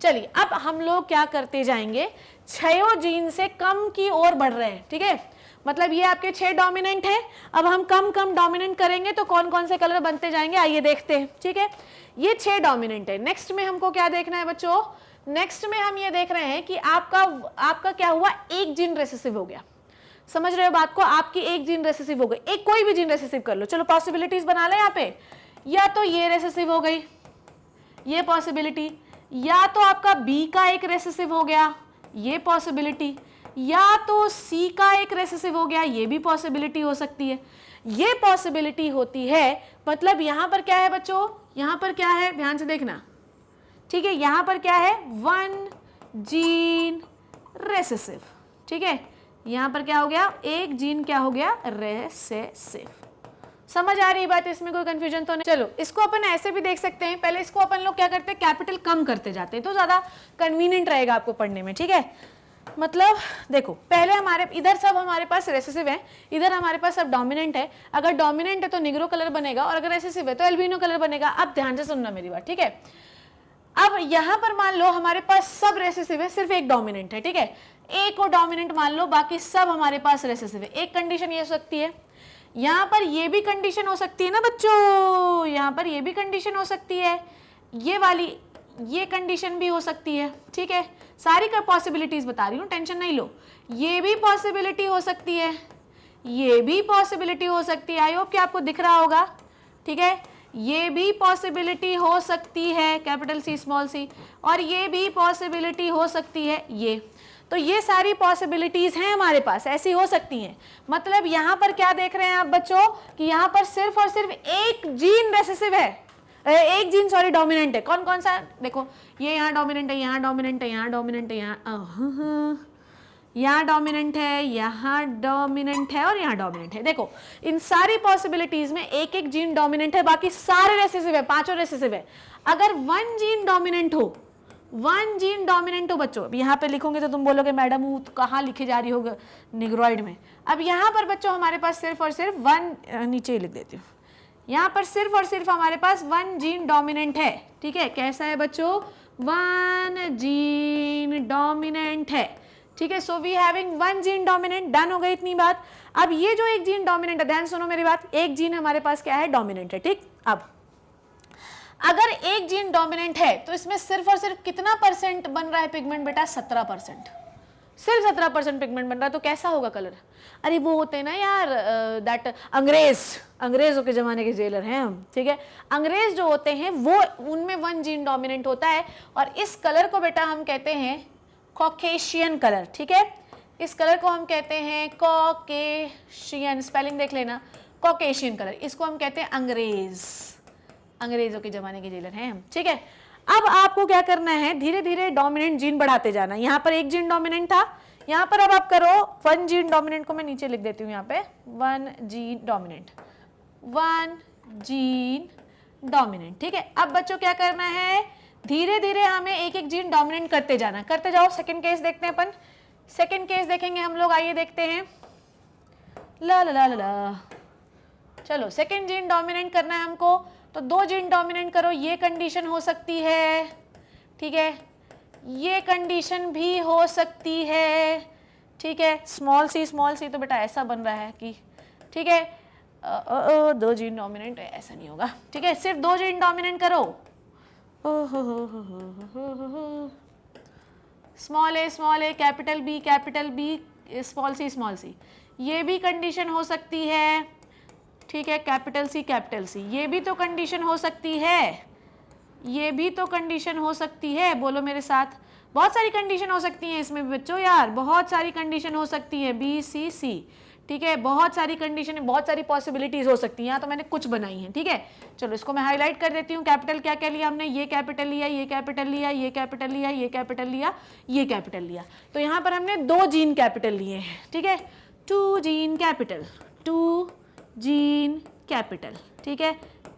चलिए अब हम लोग क्या करते जाएंगे, 6 जीन से कम की ओर बढ़ रहे हैं, ठीक है। मतलब ये आपके 6 डोमिनेंट हैं, अब हम कम कम डोमिनेंट करेंगे तो कौन कौन से कलर बनते जाएंगे, आइए देखते हैं, ठीक है। ये 6 डोमिनेंट है। नेक्स्ट में हमको क्या देखना है बच्चों, नेक्स्ट में हम ये देख रहे हैं कि आपका क्या हुआ, एक जीन रेसेसिव हो गया। समझ रहे हो बात को, आपकी एक जीन रेसेसिव हो गई, एक कोई भी जीन रेसेसिव कर लो। चलो पॉसिबिलिटीज बना लें यहाँ पे, या तो ये रेसेसिव हो गई, ये पॉसिबिलिटी, या तो आपका बी का एक रेसेसिव हो गया, ये पॉसिबिलिटी, या तो सी का एक रेसेसिव हो गया, ये भी पॉसिबिलिटी हो सकती है। ये पॉसिबिलिटी होती है, मतलब यहां पर क्या है बच्चों, यहां पर क्या है, ध्यान से देखना, ठीक है। यहां पर क्या है, 1 जीन रेसेसिव, ठीक है। यहां पर क्या हो गया, एक जीन क्या हो गया, रेसेसिव। समझ आ रही बात, इसमें कोई कंफ्यूजन तो नहीं। चलो इसको अपन ऐसे भी देख सकते हैं, पहले इसको अपन लोग क्या करते हैं, कैपिटल कम करते जाते हैं तो ज्यादा कन्वीनियंट रहेगा आपको पढ़ने में, ठीक है। मतलब देखो पहले हमारे इधर सब हमारे पास रेसेसिव है, इधर हमारे पास सब डोमिनेंट है। अगर डोमिनेंट है तो निग्रो कलर बनेगा और अगर रेसेसिव है तो एल्बिनो कलर बनेगा। अब ध्यान से सुनना मेरी बात, ठीक है। अब यहां पर मान लो हमारे पास सब रेसेसिव है, सिर्फ एक डोमिनेंट है, ठीक है। एक को डोमिनेंट मान लो, बाकी सब हमारे पास रेसेसिव है। एक कंडीशन ये हो सकती है, यहां पर ये भी कंडीशन हो सकती है ना बच्चों, यहां पर ये भी कंडीशन हो सकती है, ये वाली ये कंडीशन भी हो सकती है, ठीक है। सारी का पॉसिबिलिटीज बता रही हूँ, टेंशन नहीं लो। ये भी पॉसिबिलिटी हो सकती है, ये भी पॉसिबिलिटी हो सकती है, आई होप कि आपको दिख रहा होगा, ठीक है। ये भी पॉसिबिलिटी हो सकती है, कैपिटल सी स्मॉल सी, और ये भी पॉसिबिलिटी हो सकती है ये। तो ये सारी पॉसिबिलिटीज हैं हमारे पास, ऐसी हो सकती हैं। मतलब यहाँ पर क्या देख रहे हैं आप बच्चों कि यहाँ पर सिर्फ और सिर्फ एक जीन रेसेसिव है, एक जीन सॉरी डोमिनेंट है। कौन कौन सा, देखो ये यहाँ डोमिनेंट है, यहाँ डोमिनेंट है, यहाँ डोमिनेंट है, यहाँ यहाँ डोमिनेंट है, यहाँ डोमिनेंट है और यहाँ डोमिनेंट है। देखो इन सारी पॉसिबिलिटीज में एक एक जीन डोमिनेंट है, बाकी सारे रेसेसिव है, पांचों रेसेसिव है। अगर वन जीन डोमिनेंट हो, वन जीन डोमिनेंट हो बच्चों, अब यहाँ पे लिखोगे तो तुम बोलोगे मैडम वो कहाँ लिखे जा रही होगा निग्रॉइड में। अब यहाँ पर बच्चों हमारे पास सिर्फ और सिर्फ वन, नीचे ही लिख देती हूँ, यहाँ पर सिर्फ और सिर्फ हमारे पास वन जीन डोमिनेंट है। ठीक है, कैसा है बच्चों, वन जीन डोमिनेंट है। ठीक है, so we having one gene dominant, done हो गई इतनी बात। अब ये जो एक जीन डोमिनेंट है, ध्यान सुनो मेरी बात, एक जीन हमारे पास क्या है, डोमिनेंट है। ठीक, अब अगर एक जीन डोमिनेंट है तो इसमें सिर्फ और सिर्फ कितना परसेंट बन रहा है पिगमेंट बेटा, 17%, सिर्फ 17% पिगमेंट बन रहा है। तो कैसा होगा कलर, अरे वो होते हैं ना यार दैट अंग्रेजों के जमाने के जेलर हैं हम। ठीक है, अंग्रेज जो होते हैं वो, उनमें वन जीन डोमिनेंट होता है और इस कलर को बेटा हम कहते हैं कॉकेशियन कलर। ठीक है, इस कलर को हम कहते हैं कॉकेशियन, स्पेलिंग देख लेना, कॉकेशियन कलर, इसको हम कहते हैं अंग्रेजों के जमाने के जेलर हैं हम। ठीक है, अब आपको क्या करना है, धीरे धीरे डोमिनेंट जीन बढ़ाते जाना। यहाँ पर एक जीन डोमिनेंट था, यहाँ पर अब आप करो वन जीन डोमिनेंट को मैं नीचे लिख देती हूँ, यहाँ पे one gene dominant, one gene dominant. ठीक है, अब बच्चों क्या करना है, धीरे धीरे हमें एक एक जीन डोमिनेंट करते जाना, करते जाओ। सेकंड केस देखते हैं अपन, सेकंड केस देखेंगे हम लोग, आइए देखते हैं। ला ला ला ला ला, चलो सेकंड जीन डोमिनेंट करना है हमको, तो दो जीन डोमिनेंट करो, ये कंडीशन हो सकती है। ठीक है, ये कंडीशन भी हो सकती है। ठीक है, स्मॉल सी तो बेटा ऐसा बन रहा है कि, ठीक है दो जीन डोमिनेंट, ऐसा नहीं होगा। ठीक है, सिर्फ दो जीन डोमिनेंट करो, small A capital B small C, ये भी कंडीशन हो सकती है। ठीक है, कैपिटल सी, ये भी तो कंडीशन हो सकती है, ये भी तो कंडीशन हो सकती है, बोलो मेरे साथ, बहुत सारी कंडीशन हो सकती हैं इसमें भी बच्चों, यार बहुत सारी कंडीशन हो सकती है, बी सी सी। ठीक है, बहुत सारी कंडीशन, बहुत सारी पॉसिबिलिटीज हो सकती हैं, यहाँ तो मैंने कुछ बनाई हैं। ठीक है, चलो इसको मैं हाईलाइट कर देती हूँ। कैपिटल क्या क्या लिया हमने, ये कैपिटल लिया, ये कैपिटल लिया, ये कैपिटल लिया, ये कैपिटल लिया, ये कैपिटल लिया, तो यहाँ पर हमने दो जीन कैपिटल लिए हैं। ठीक है, two gene capital, two gene capital. ठीक है,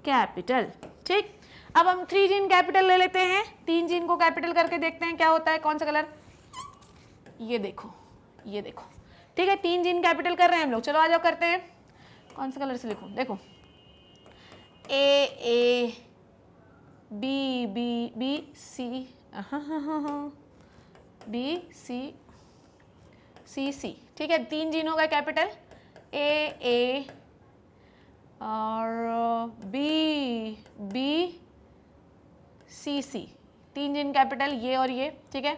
कैपिटल। ठीक, अब हम थ्री जीन कैपिटल ले लेते हैं, तीन जीन को कैपिटल करके देखते हैं क्या होता है, कौन सा कलर, ये देखो, ये देखो। ठीक है, तीन जीन कैपिटल कर रहे हैं हम लोग, चलो आ जाओ करते हैं। कौन सा कलर से लिखूं, देखो A B B B C, B C C. ठीक है, तीन जीन हो गए कैपिटल, ए और बी सी सी, तीन जीन कैपिटल, ये और ये। ठीक है,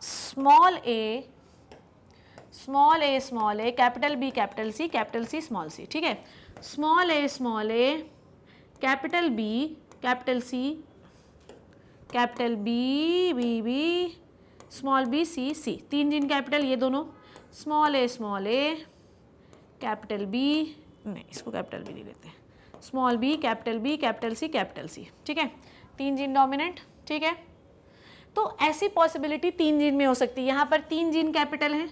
small A capital C small C. ठीक है, small A capital C capital B small B C, तीन जीन कैपिटल ये दोनों, स्मॉल ए कैपिटल बी, नहीं इसको कैपिटल बी नहीं देते, स्मॉल बी कैपिटल सी। ठीक है, तीन जीन डोमिनेंट। ठीक है, तो ऐसी पॉसिबिलिटी तीन जीन में हो सकती है। यहाँ पर तीन जीन कैपिटल हैं,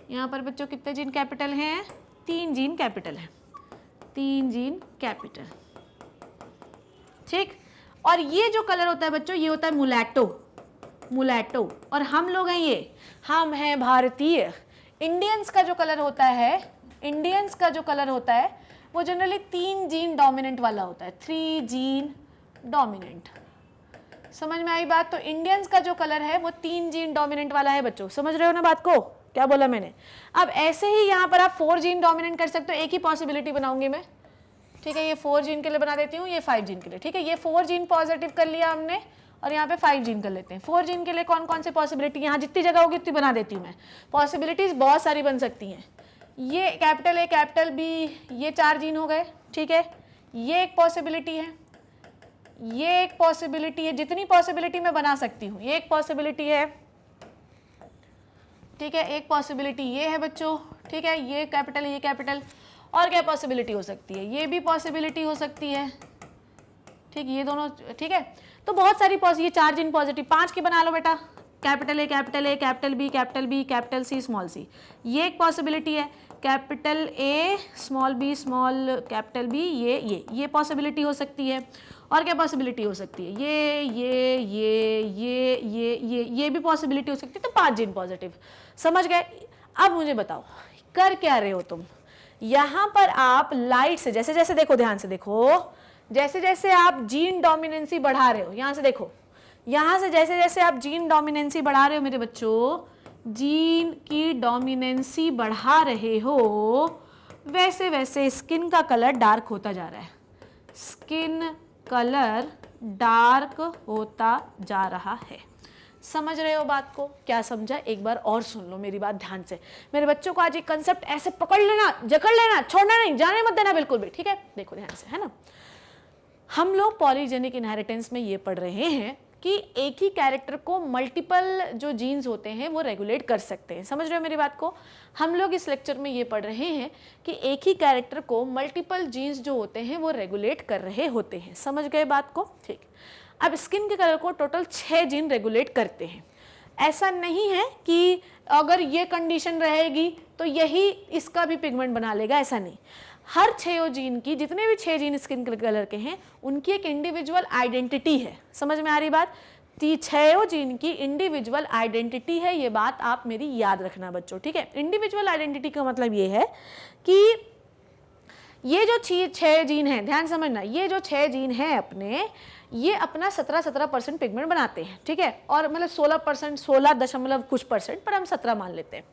यहाँ पर बच्चों कितने जीन कैपिटल हैं, तीन जीन कैपिटल हैं, तीन जीन कैपिटल। ठीक, और ये जो कलर होता है बच्चों, ये होता है मुलैटो, और हम लोग हैं ये, हम हैं भारतीय। इंडियंस का जो कलर होता है, वो जनरली तीन जीन डोमिनेंट वाला होता है, थ्री जीन डोमिनेंट। समझ में आई बात, तो इंडियंस का जो कलर है वो तीन जीन डोमिनेंट वाला है बच्चों, समझ रहे हो ना बात को, क्या बोला मैंने। अब ऐसे ही यहाँ पर आप फोर जीन डोमिनेंट कर सकते हो, एक ही पॉसिबिलिटी बनाऊंगी मैं। ठीक है, ये फोर जीन के लिए बना देती हूँ, ये फाइव जीन के लिए। ठीक है, ये फोर जीन पॉजिटिव कर लिया हमने और यहाँ पे फाइव जीन कर लेते हैं। फोर जीन के लिए कौन कौन से पॉसिबिलिटी, यहाँ जितनी जगह होगी उतनी बना देती हूँ मैं, पॉसिबिलिटीज बहुत सारी बन सकती हैं। ये कैपिटल ए कैपिटल बी, ये चार जीन हो गए। ठीक है, ये एक पॉसिबिलिटी है, ये एक पॉसिबिलिटी है, जितनी पॉसिबिलिटी मैं बना सकती हूँ, ये एक पॉसिबिलिटी है। ठीक है, एक पॉसिबिलिटी ये है बच्चों। ठीक है, ये कैपिटल, और क्या पॉसिबिलिटी हो सकती है, ये भी पॉसिबिलिटी हो सकती है। ठीक, ये दोनों। ठीक है, तो बहुत सारी ये चार जीन पॉजिटिव, पांच की बना लो बेटा, capital A capital A capital B capital C small C, ये एक पॉसिबिलिटी है। Capital A small B small capital B, ये पॉसिबिलिटी हो सकती है। और क्या पॉसिबिलिटी हो सकती है? ये भी पॉसिबिलिटी हो सकती है। तो 5 जीन पॉजिटिव, समझ गए। अब मुझे बताओ कर क्या रहे हो तुम? यहाँ पर आप लाइट से जैसे जैसे देखो, ध्यान से देखो, जैसे जैसे आप जीन डोमिनेंसी बढ़ा रहे हो, यहाँ से देखो, यहाँ से जैसे जैसे आप जीन डोमिनेंसी बढ़ा रहे हो मेरे बच्चों, जीन की डोमिनेंसी बढ़ा रहे हो, वैसे वैसे स्किन का कलर डार्क होता जा रहा है। स्किन कलर डार्क होता जा रहा है। समझ रहे हो बात को? क्या समझा? एक बार और सुन लो मेरी बात ध्यान से। मेरे बच्चों को आज एक कंसेप्ट ऐसे पकड़ लेना, जकड़ लेना, छोड़ना नहीं, जाने मत देना बिल्कुल भी, ठीक है? देखो ध्यान से, है ना। हम लोग पॉलीजेनिक इनहेरिटेंस में ये पढ़ रहे हैं कि एक ही कैरेक्टर को मल्टीपल जो जीन्स होते हैं वो रेगुलेट कर सकते हैं। समझ रहे हो मेरी बात को? हम लोग इस लेक्चर में ये पढ़ रहे हैं कि एक ही कैरेक्टर को मल्टीपल जीन्स जो होते हैं वो रेगुलेट कर रहे होते हैं। समझ गए बात को? ठीक। अब स्किन के कलर को टोटल 6 जीन रेगुलेट करते हैं। ऐसा नहीं है कि अगर ये कंडीशन रहेगी तो यही इसका भी पिगमेंट बना लेगा, ऐसा नहीं। हर 6 जीन की, जितने भी 6 जीन स्किन कलर के हैं, उनकी एक इंडिविजुअल आइडेंटिटी है। समझ में आ रही बात? 6 जीन की इंडिविजुअल आइडेंटिटी है, ये बात आप मेरी याद रखना बच्चों, ठीक है? इंडिविजुअल आइडेंटिटी का मतलब ये है कि ये जो 6 जीन हैं, ध्यान समझना, ये जो 6 जीन हैं अपने, ये अपना 17% पिगमेंट बनाते हैं, ठीक है? और मतलब 16%, 16 दशमलव कुछ %, पर हम 17 मान लेते हैं।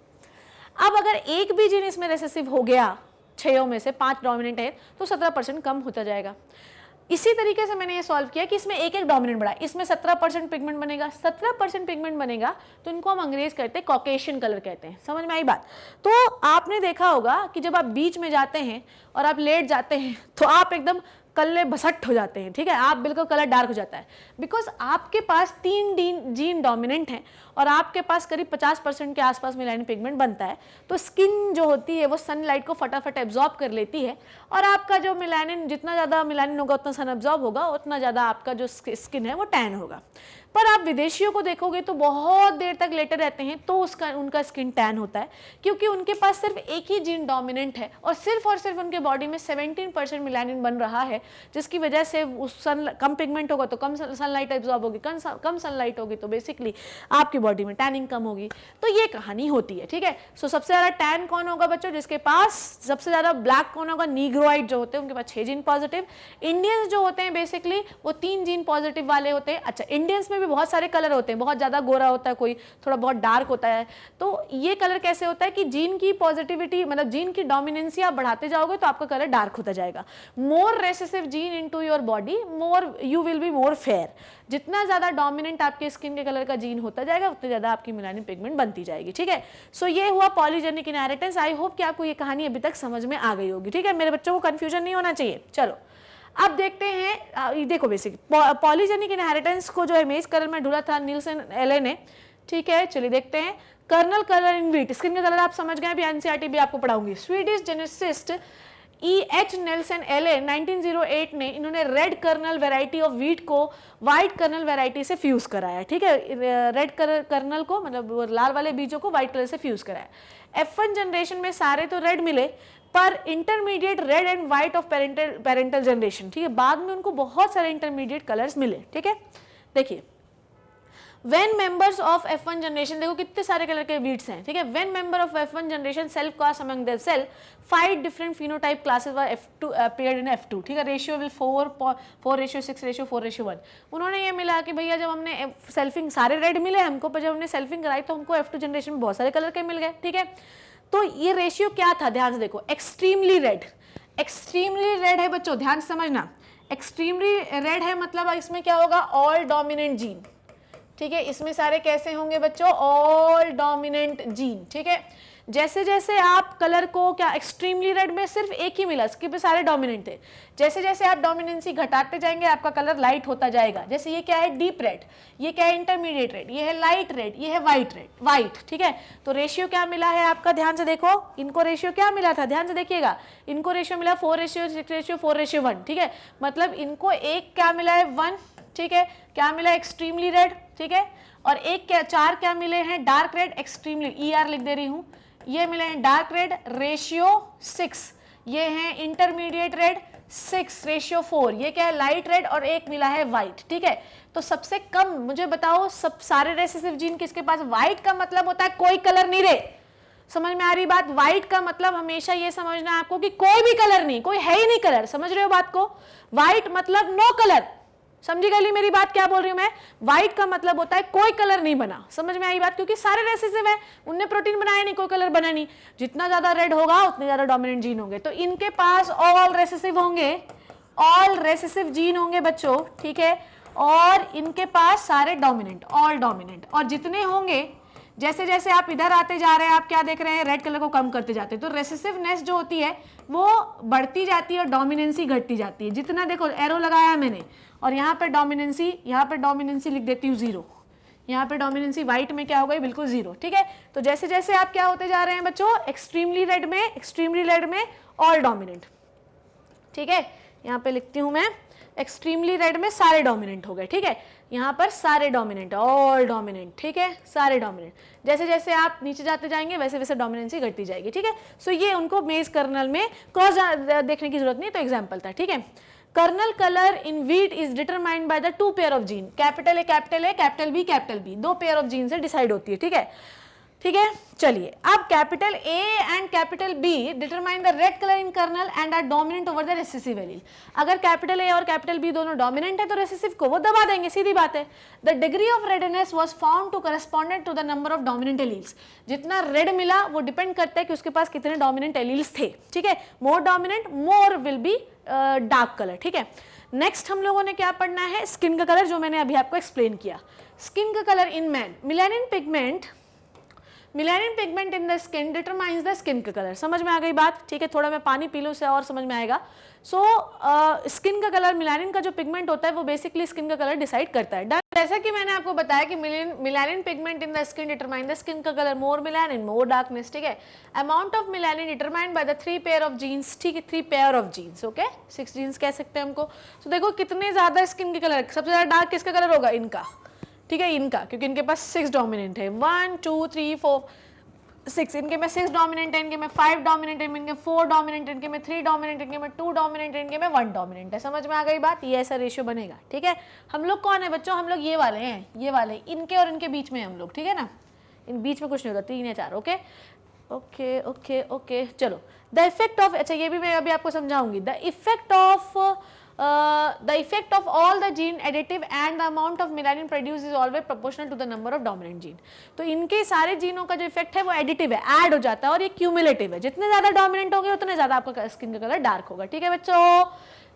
अब अगर एक भी जीन इसमें रेसेसिव हो गया, 6 में से 5 डोमिनेंट है, तो 17% कम होता जाएगा। इसी तरीके से मैंने ये सॉल्व किया कि इसमें एक डोमिनेंट बढ़ा, इसमें 17% पिगमेंट बनेगा। 17% पिगमेंट बनेगा तो इनको हम अंग्रेज कहते हैं कॉकेशियन कलर कहते हैं। समझ में आई बात? तो आपने देखा होगा कि जब आप बीच में जाते हैं और आप लेट जाते हैं तो आप एकदम कल्ले भसट हो जाते हैं, ठीक है? आप बिल्कुल कलर डार्क हो जाता है, बिकॉज आपके पास 3 जीन डोमिनेंट हैं और आपके पास करीब 50% के आसपास मेलानिन पिगमेंट बनता है। तो स्किन जो होती है वो सनलाइट को फटाफट एब्जॉर्ब कर लेती है और आपका जो मेलानिन, जितना ज़्यादा मेलानिन होगा उतना सन एब्जॉर्ब होगा, उतना ज़्यादा आपका जो स्किन है वो टैन होगा। पर आप विदेशियों को देखोगे तो बहुत देर तक लेटे रहते हैं तो उनका स्किन टैन होता है, क्योंकि उनके पास सिर्फ एक ही जीन डोमिनेंट है और सिर्फ उनके बॉडी में 17% मेलानिन बन रहा है, जिसकी वजह से उस कम पिगमेंट होगा तो कम सनलाइट एब्जॉर्ब होगी, कम सनलाइट होगी तो बेसिकली आपकी बॉडी में टैनिंग कम होगी। तो ये कहानी होती है, ठीक है? सो सबसे ज़्यादा टैन कौन होगा बच्चों? जिसके पास सबसे ज़्यादा ब्लैक कौन होगा? नीग्रोइड जो होते हैं, उनके पास 6 जीन पॉजिटिव। इंडियंस जो होते हैं बेसिकली वो 3 जीन पॉजिटिव वाले होते हैं। अच्छा, इंडियंस में भी बहुत सारे कलर होते हैं, बहुत ज़्यादा गोरा होता है, कोई थोड़ा बहुत डार्क होता है। तो ये कलर कैसे होता है कि जीन की पॉजिटिविटी, मतलब जीन की डोमिनेंसी आप बढ़ाते जाओगे तो आपका कलर डार्क होता जाएगा। More recessive gene into your body, more you will be more fair. जितना ज़्यादा डोमिनेंट आपके स्किन के कलर का जीन होता जाएगा उतनी ज़्यादा आपकी मेलानिन पिगमेंट बनती जाएगी, ठीक है? सो ये हुआ पॉलीजेनिक इनहेरिटेंस। आई होप कि आपको ये कहानी अभी तक समझ में आ गई होगी, ठीक है? मेरे बच्चों को कन्फ्यूजन नहीं होना चाहिए। चलो अब देखते हैं, देखो बेसिक पॉलीजेनिक इनहेरिटेंस को जो इमेज कलर में ढूंढा था निल्सन एले ने, ठीक है? चलिए देखते हैं। Kernel colour in wheat, skin का कलर आप समझ गए, अभी एनसीईआरटी भी आपको पढ़ाऊंगी। Swedish geneticist E.H. नेल्सन एले 1908 ने इन्होंने red kernel variety of wheat को व्हाइट कर्नल वेराइटी से फ्यूज कराया, ठीक है? रेड कर्नल को, मतलब लाल वाले बीजों को व्हाइट कलर से फ्यूज कराया। F1 जनरेशन में सारे तो रेड मिले, पर intermediate red and white of parental generation, ठीक है? बाद में उनको बहुत सारे इंटरमीडिएट कलर्स मिले, ठीक है? देखिए, When members of F1 generation, देखो कितने सारे कलर के वीड्स हैं, ठीक है? When member of F1 generation self cast among themselves, 5 different phenotype classes were F2 appeared in F2, ठीक है? Ratio will 4:6:4:1। उन्होंने ये मिला कि भैया जब हमने सेल्फिंग, सारे रेड मिले हमको, पर जब हमने सेल्फिंग कराई तो हमको F2 जनरेशन में बहुत सारे कलर के मिल गए, ठीक है? तो ये रेशियो क्या था? ध्यान से देखो, एक्सट्रीमली रेड है बच्चों, ध्यान से समझना। एक्सट्रीमली रेड है मतलब इसमें क्या होगा? ऑल डोमिनेंट जीन, ठीक है? इसमें सारे कैसे होंगे बच्चों? ऑल डोमिनेंट जीन, ठीक है? जैसे जैसे आप कलर को, क्या एक्सट्रीमली रेड में सिर्फ एक ही मिला, इसके पे सारे डोमिनेंट थे। जैसे जैसे आप डोमिनेंसी घटाते जाएंगे आपका कलर लाइट होता जाएगा। जैसे ये क्या है? डीप रेड, ये क्या है? इंटरमीडिएट रेड, ये है लाइट रेड, ये है व्हाइट, ठीक है? तो रेशियो क्या मिला है आपका? ध्यान से देखो, इनको रेशियो क्या मिला था? ध्यान से देखिएगा, इनको रेशियो मिला 4:6:4:1, ठीक है? मतलब इनको एक क्या मिला है? 1, ठीक है? क्या मिला? एक्सट्रीमली रेड, ठीक है? और एक क्या, 4 क्या मिले हैं, डार्क रेड एक्सट्रीमली, ER लिख दे रही हूं, ये मिले हैं डार्क रेड रेशियो 6, ये हैं इंटरमीडिएट रेड 6 रेशियो 4, ये क्या है लाइट रेड, और एक मिला है व्हाइट। ठीक है, तो सबसे कम मुझे बताओ सब सारे रेसेसिव जीन किसके पास, व्हाइट का मतलब होता है कोई कलर नहीं रे, समझ में आ रही बात, व्हाइट का मतलब हमेशा ये समझना है आपको कि कोई भी कलर नहीं, कोई है ही नहीं कलर, समझ रहे हो बात को, व्हाइट मतलब नो कलर, समझी गई मेरी बात क्या बोल रही हूं मैं, व्हाइट का मतलब होता है कोई कलर नहीं बना, समझ में आई बात, क्योंकि सारे रेसेसिव है, उनने प्रोटीन बनाया नहीं, कोई कलर बना नहीं, जितना ज्यादा रेड होगा उतने ज्यादा डोमिनेंट जीन होंगे, तो इनके पास ऑल रेसेसिव होंगे, ऑल रेसेसिव जीन होंगे बच्चों, ठीक है, और इनके पास सारे डोमिनेंट, ऑल डोमिनेंट, और जितने होंगे जैसे जैसे आप इधर आते जा रहे हैं आप क्या देख रहे हैं, रेड कलर को कम करते जाते हैं, तो रेसेसिवनेस जो होती है वो बढ़ती जाती है और डोमिनेंसी घटती जाती है, जितना देखो एरो लगाया है मैंने, और यहाँ पे डोमिनेंसी लिख देती हूँ 0, यहाँ पे डोमिनेंसी व्हाइट में क्या हो गई, बिल्कुल 0। ठीक है, तो जैसे जैसे आप क्या होते जा रहे हैं बच्चों, एक्सट्रीमली रेड में ऑल डोमिनेंट, ठीक है, यहाँ पे लिखती हूँ मैं, एक्सट्रीमली रेड में सारे डोमिनेंट हो गए, ठीक है, यहाँ पर सारे डोमिनेंट, ऑल डोमिनेंट, ठीक है, सारे डोमिनेंट, जैसे जैसे आप नीचे जाते जाएंगे वैसे वैसे डोमिनेंसी घटती जाएगी। ठीक है, सो ये उनको मेज कर्नल में क्रॉस देखने की जरूरत नहीं, तो एग्जाम्पल था। ठीक है, kernel colour in wheat is determined by the 2 pair of gene, capital capital B 2 pair of gene से डिसाइड होती है। ठीक है, ठीक है, चलिए अब capital A and capital B determine the red colour in kernel and are dominant over the recessive allele. अगर कैपिटल ए और कैपिटल बी दोनों डोमिनेंट है तो रेसेसिव को वो दबा देंगे, सीधी बात है। The degree of redness was found to correspondent to the number of dominant alleles. जितना रेड मिला वो डिपेंड करता है कि उसके पास कितने डोमिनेंट एलील्स थे। ठीक है, मोर dominant more will be dark colour. ठीक है, नेक्स्ट हम लोगों ने क्या पढ़ना है, स्किन का कलर, जो मैंने अभी आपको एक्सप्लेन किया। स्किन का colour in man, melanin pigment in the skin determines the skin का कलर। समझ में आ गई बात? ठीक है, थोड़ा मैं पानी पी लूँ उससे और समझ में आएगा। सो स्किन का कलर, मेलानिन का जो पिगमेंट होता है वो बेसिकली स्किन का कलर डिसाइड करता है। जैसा कि मैंने आपको बताया कि melanin pigment in the skin determine the skin का colour, more melanin more darkness. ठीक है, amount of melanin determined by the 3 pair of genes. ठीक है, 3 pair of genes, okay, 6 genes कह सकते हैं हमको। तो देखो कितने ज्यादा स्किन के कलर, सबसे ज्यादा डार्क किसका कलर होगा, इनका। ठीक है, इनका, क्योंकि इनके पास 6 डोमिनेंट है, 1 2 3 4 6, इनके में 6 डोमिनेंट है, इनके में 5 डोमिनेंट है, इनके में 4 डोमिनेंट है, इनके में 3 डोमिनेंट है, इनके में 2 डोमिनेंट है, इनके में 1 डोमिनेंट है। समझ में आ गई बात? ये ऐसा रेशियो बनेगा। ठीक है, हम लोग कौन है बच्चों, हम लोग ये वाले हैं, ये वाले, इनके और इनके बीच में हम लोग। ठीक है ना, इन बीच में कुछ नहीं होता, 3 या 4। ओके ओके ओके ओके, चलो द इफेक्ट ऑफ, अच्छा ये भी मैं अभी आपको समझाऊंगी। The effect of all the gene additive and the amount of melanin produced is always proportional to the number of dominant gene। तो इनके सारे जीनों का जो इफेक्ट है वो एडिटिव है, ऐड हो जाता है, और ये क्यूमुलेटिव है। जितने ज्यादा डोमिनेंट होंगे उतने ज्यादा आपका स्किन का कलर डार्क होगा। ठीक है बच्चों,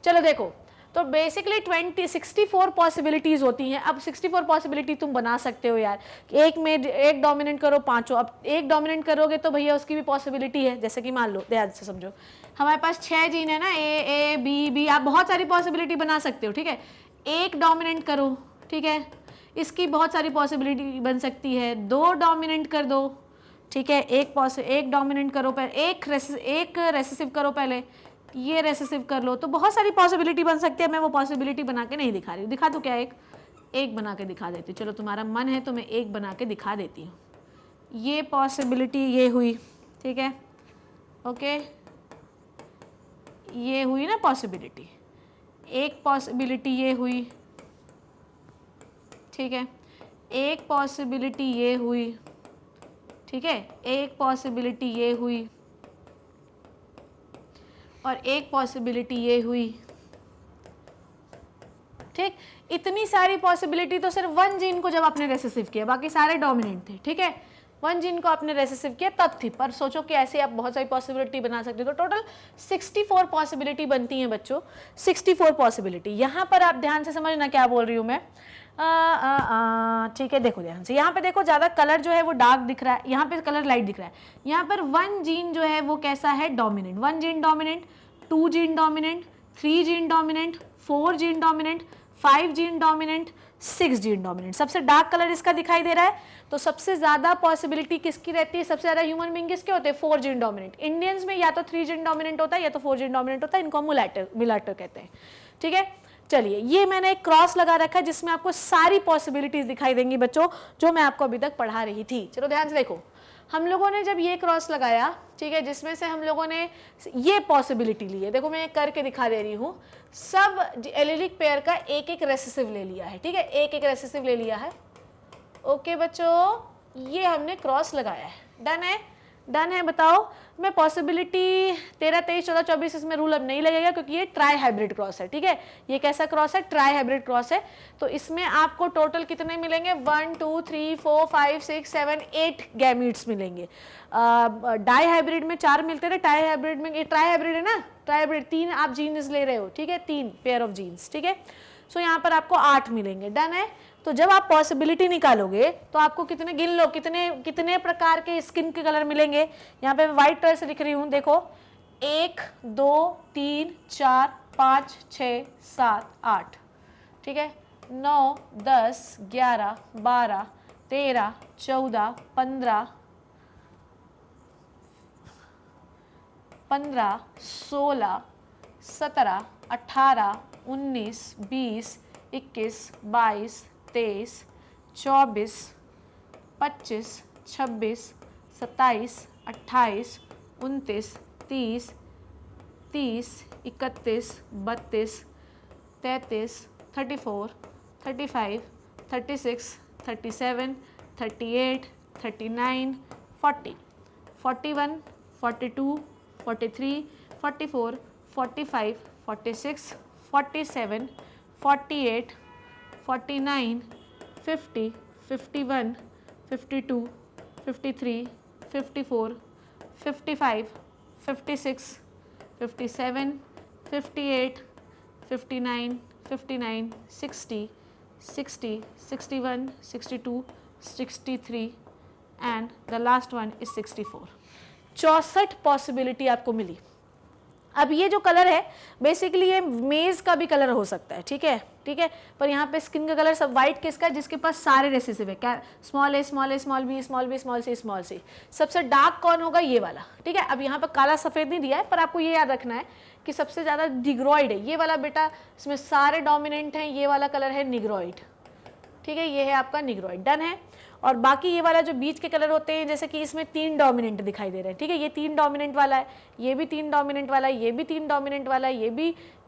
चलो देखो, तो बेसिकली 64 पॉसिबिलिटीज होती हैं। अब 64 पॉसिबिलिटी तुम बना सकते हो यार, एक में एक डोमिनेंट करो पांचों, अब एक डोमिनेंट करोगे तो भैया उसकी भी पॉसिबिलिटी है। जैसे कि मान लो, ध्यान से समझो, हमारे पास 6 जीन है ना, ए बी बी, आप बहुत सारी पॉसिबिलिटी बना सकते हो। ठीक है, एक डोमिनेंट करो, ठीक है, इसकी बहुत सारी पॉसिबिलिटी बन सकती है। 2 डोमिनेंट कर दो, ठीक है, एक डोमिनेंट करो, पहले एक रेसेसिव करो, पहले ये रेसेसिव कर लो, तो बहुत सारी पॉसिबिलिटी बन सकती है। मैं वो पॉसिबिलिटी बना के नहीं दिखा रही हूँ, दिखा दूँ क्या, एक बना के दिखा देती हूँ। चलो तुम्हारा मन है तो मैं एक बना के दिखा देती हूँ। ये पॉसिबिलिटी ये हुई, ठीक है, ओके, ये हुई ना पॉसिबिलिटी, एक पॉसिबिलिटी ये हुई, ठीक है, एक पॉसिबिलिटी ये हुई, ठीक है, एक पॉसिबिलिटी ये हुई, और एक पॉसिबिलिटी ये हुई। ठीक, इतनी सारी पॉसिबिलिटी तो सिर्फ 1 जीन को जब आपने रेसेसिव किया, बाकी सारे डोमिनेंट थे। ठीक है, 1 जीन को आपने रेसेसिव किया तब थी, पर सोचो कि ऐसे आप बहुत सारी पॉसिबिलिटी बना सकते हो। तो टोटल 64 पॉसिबिलिटी बनती हैं बच्चों, 64 पॉसिबिलिटी। यहाँ पर आप ध्यान से समझना क्या बोल रही हूँ मैं। ठीक है, देखो ध्यान से, यहाँ पे देखो ज़्यादा कलर जो है वो डार्क दिख रहा है, यहाँ पे कलर लाइट दिख रहा है। यहाँ पर 1 जीन जो है वो कैसा है, dominant. 1 gene dominant, 2 gene dominant, 3 gene dominant, 4 gene dominant, 5 gene dominant, 6 gene dominant. सबसे डार्क कलर इसका दिखाई दे रहा है। तो सबसे ज्यादा पॉसिबिलिटी किसकी रहती है, सबसे ज्यादा ह्यूमन बीइंग किसके होते हैं, 4 जीन डोमिनेंट। इंडियंस में या तो 3 जीन डोमिनेंट होता है या तो 4 जीन डोमिनेंट होता है, इनको हम मुलाटर कहते हैं। ठीक है, चलिए ये मैंने एक क्रॉस लगा रखा है जिसमें आपको सारी पॉसिबिलिटीज दिखाई देंगी बच्चों जो मैं आपको अभी तक पढ़ा रही थी। चलो ध्यान से देखो, हम लोगों ने जब ये क्रॉस लगाया, ठीक है, जिसमें से हम लोगों ने ये पॉसिबिलिटी ली है, देखो मैं करके दिखा दे रही हूँ, सब एलिलिक पेयर का एक एक रेसेसिव ले लिया है, ठीक है, एक एक रेसेसिव ले लिया है। ओके बच्चों, ये हमने क्रॉस लगाया है, डन है, डन है। बताओ मैं पॉसिबिलिटी 13, 23, 14, 24 इसमें रूल अब नहीं लगेगा क्योंकि ये ट्राई हाइब्रिड क्रॉस है, ठीक है, ये कैसा क्रॉस है, ट्राई हाइब्रिड क्रॉस है। तो इसमें आपको टोटल कितने मिलेंगे, 1 2 3 4 5 6 7 8 गैमीट्स मिलेंगे। डाई हाइब्रिड में 4 मिलते थे, टाई हाइब्रिड में, ये ट्राई हाइब्रिड है ना, ट्राई हाइब्रिड 3 आप जीन्स ले रहे हो, ठीक है, 3 पेयर ऑफ जीन्स, ठीक है। सो यहाँ पर आपको 8 मिलेंगे, डन है। तो जब आप पॉसिबिलिटी निकालोगे तो आपको कितने, गिन लो, कितने कितने प्रकार के स्किन के कलर मिलेंगे। यहाँ पे व्हाइट कलर से लिख रही हूँ, देखो 1 2 3 4 5 6 7 8, ठीक है, 9 10 11 12 13 14 15 16 17 18 19 20 21 22 23 24 25 26 27 28 29 30 31 32 33 34 35 36 37 38 39 40 41 42 43 44 45 46 47 48 49 50 51 52 53 54 55 56 57 58 59 59 60 60 61 62 63 and the last one is 64। 64 possibility आपको मिली। अब ये जो कलर है बेसिकली ये मेज का भी कलर हो सकता है, ठीक है, ठीक है, पर यहाँ पे स्किन का कलर सब वाइट किसका है, जिसके पास सारे रेसेसिव है, क्या, स्मॉल ए small B small C small सी। सबसे डार्क कौन होगा, ये वाला, ठीक है। अब यहाँ पर काला सफ़ेद नहीं दिया है, पर आपको ये याद रखना है कि सबसे ज़्यादा निग्रॉइड है ये वाला बेटा, इसमें सारे डोमिनेंट हैं, ये वाला कलर है निग्रॉइड, ठीक है, ये है आपका निग्रॉइड, डन है। और बाकी ये वाला जो बीच के कलर होते हैं, जैसे कि इसमें 3 डोमिनेंट दिखाई दे रहे हैं, ठीक है, ये 3 डोमिनेंट वाला है, ये भी 3 डोमिनेंट वाला है, ये भी 3 डोमिनेंट वाला है,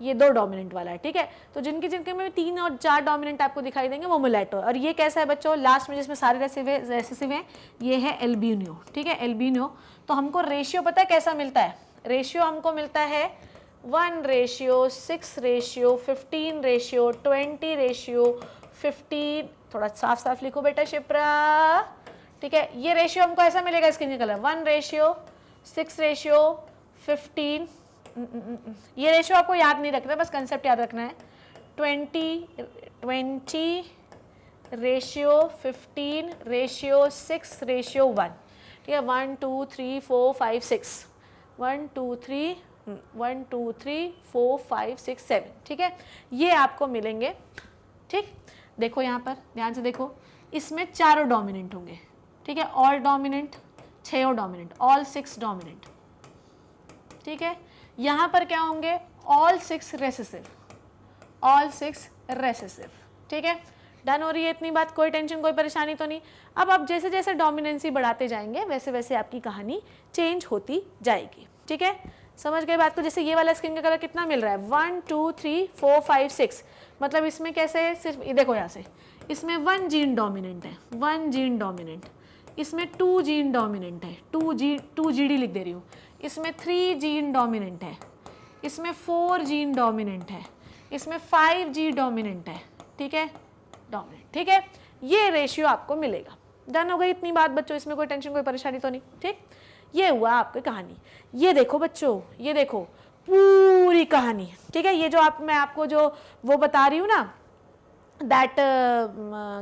ये 2 डोमिनेंट वाला है, ठीक है। तो जिनके जिनके में 3 और 4 डोमिनेंट आपको दिखाई देंगे वो मुलेटो। और ये कैसा है बच्चों, लास्ट में जिसमें सारे रेसेसिव हैं, ये है एल्बिनो, ठीक है, एल्बिनो। तो हमको रेशियो पता है कैसा मिलता है, रेशियो हमको मिलता है 1:6:15:20:15, थोड़ा साफ साफ लिखो बेटा शिप्रा, ठीक है। ये रेशियो हमको ऐसा मिलेगा स्किन कलर 1:6:15, ये रेशियो आपको याद नहीं रखना, बस कंसेप्ट याद रखना है। 20:15:6:1, ठीक है, 1 2 3 4 5 6 1 2 3 1 2 3 4 5 6 7, ठीक है, ये आपको मिलेंगे, ठीक। देखो यहाँ पर ध्यान से देखो, इसमें 4 डोमिनेंट होंगे, ठीक है, all dominant, 6 dominant, all 6 dominant, ठीक है। यहाँ पर क्या होंगे, ऑल 6 रेसेसिव, ऑल 6 रेसेसिव, ठीक है। डन हो रही है इतनी बात, कोई टेंशन कोई परेशानी तो नहीं। अब आप जैसे जैसे डोमिनेंसी बढ़ाते जाएंगे वैसे वैसे आपकी कहानी चेंज होती जाएगी, ठीक है, समझ गए बात को। जैसे ये वाला स्किन का कलर कितना मिल रहा है, 1 2 3 4 5 6, मतलब इसमें कैसे है, सिर्फ देखो यहाँ से, इसमें 1 जीन डोमिनेंट है, 1 जीन डोमिनेंट, इसमें 2 जीन डोमिनेंट है, 2 GD लिख दे रही हूँ, इसमें 3 जीन डोमिनेंट है, इसमें 4 जीन डोमिनेंट है, इसमें 5G डोमिनेंट है, ठीक है, डोमिनेंट, ठीक है। ये रेशियो आपको मिलेगा। डन हो गई इतनी बात बच्चों, इसमें कोई टेंशन कोई परेशानी तो नहीं, ठीक। ये हुआ आपकी कहानी। ये देखो बच्चों, ये देखो पूरी कहानी, ठीक है। ये जो मैं आपको जो वो बता रही हूँ ना, दैट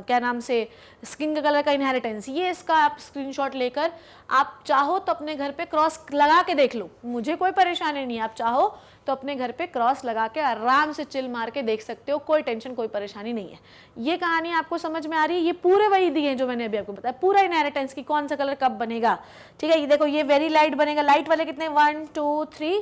क्या नाम से, स्किन का कलर का इनहेरिटेंस, ये इसका आप स्क्रीनशॉट लेकर आप चाहो तो अपने घर पे क्रॉस लगा के देख लो, मुझे कोई परेशानी नहीं है। आप चाहो तो अपने घर पे क्रॉस लगा के आराम से चिल मार के देख सकते हो, कोई टेंशन कोई परेशानी नहीं है। ये कहानी आपको समझ में आ रही है, ये पूरे वही दिए हैं जो मैंने अभी आपको बताया, पूरा इनहेरिटेंस की कौन सा कलर कब बनेगा, ठीक है। ये देखो, ये वेरी लाइट बनेगा, लाइट वाले कितने 1 2 3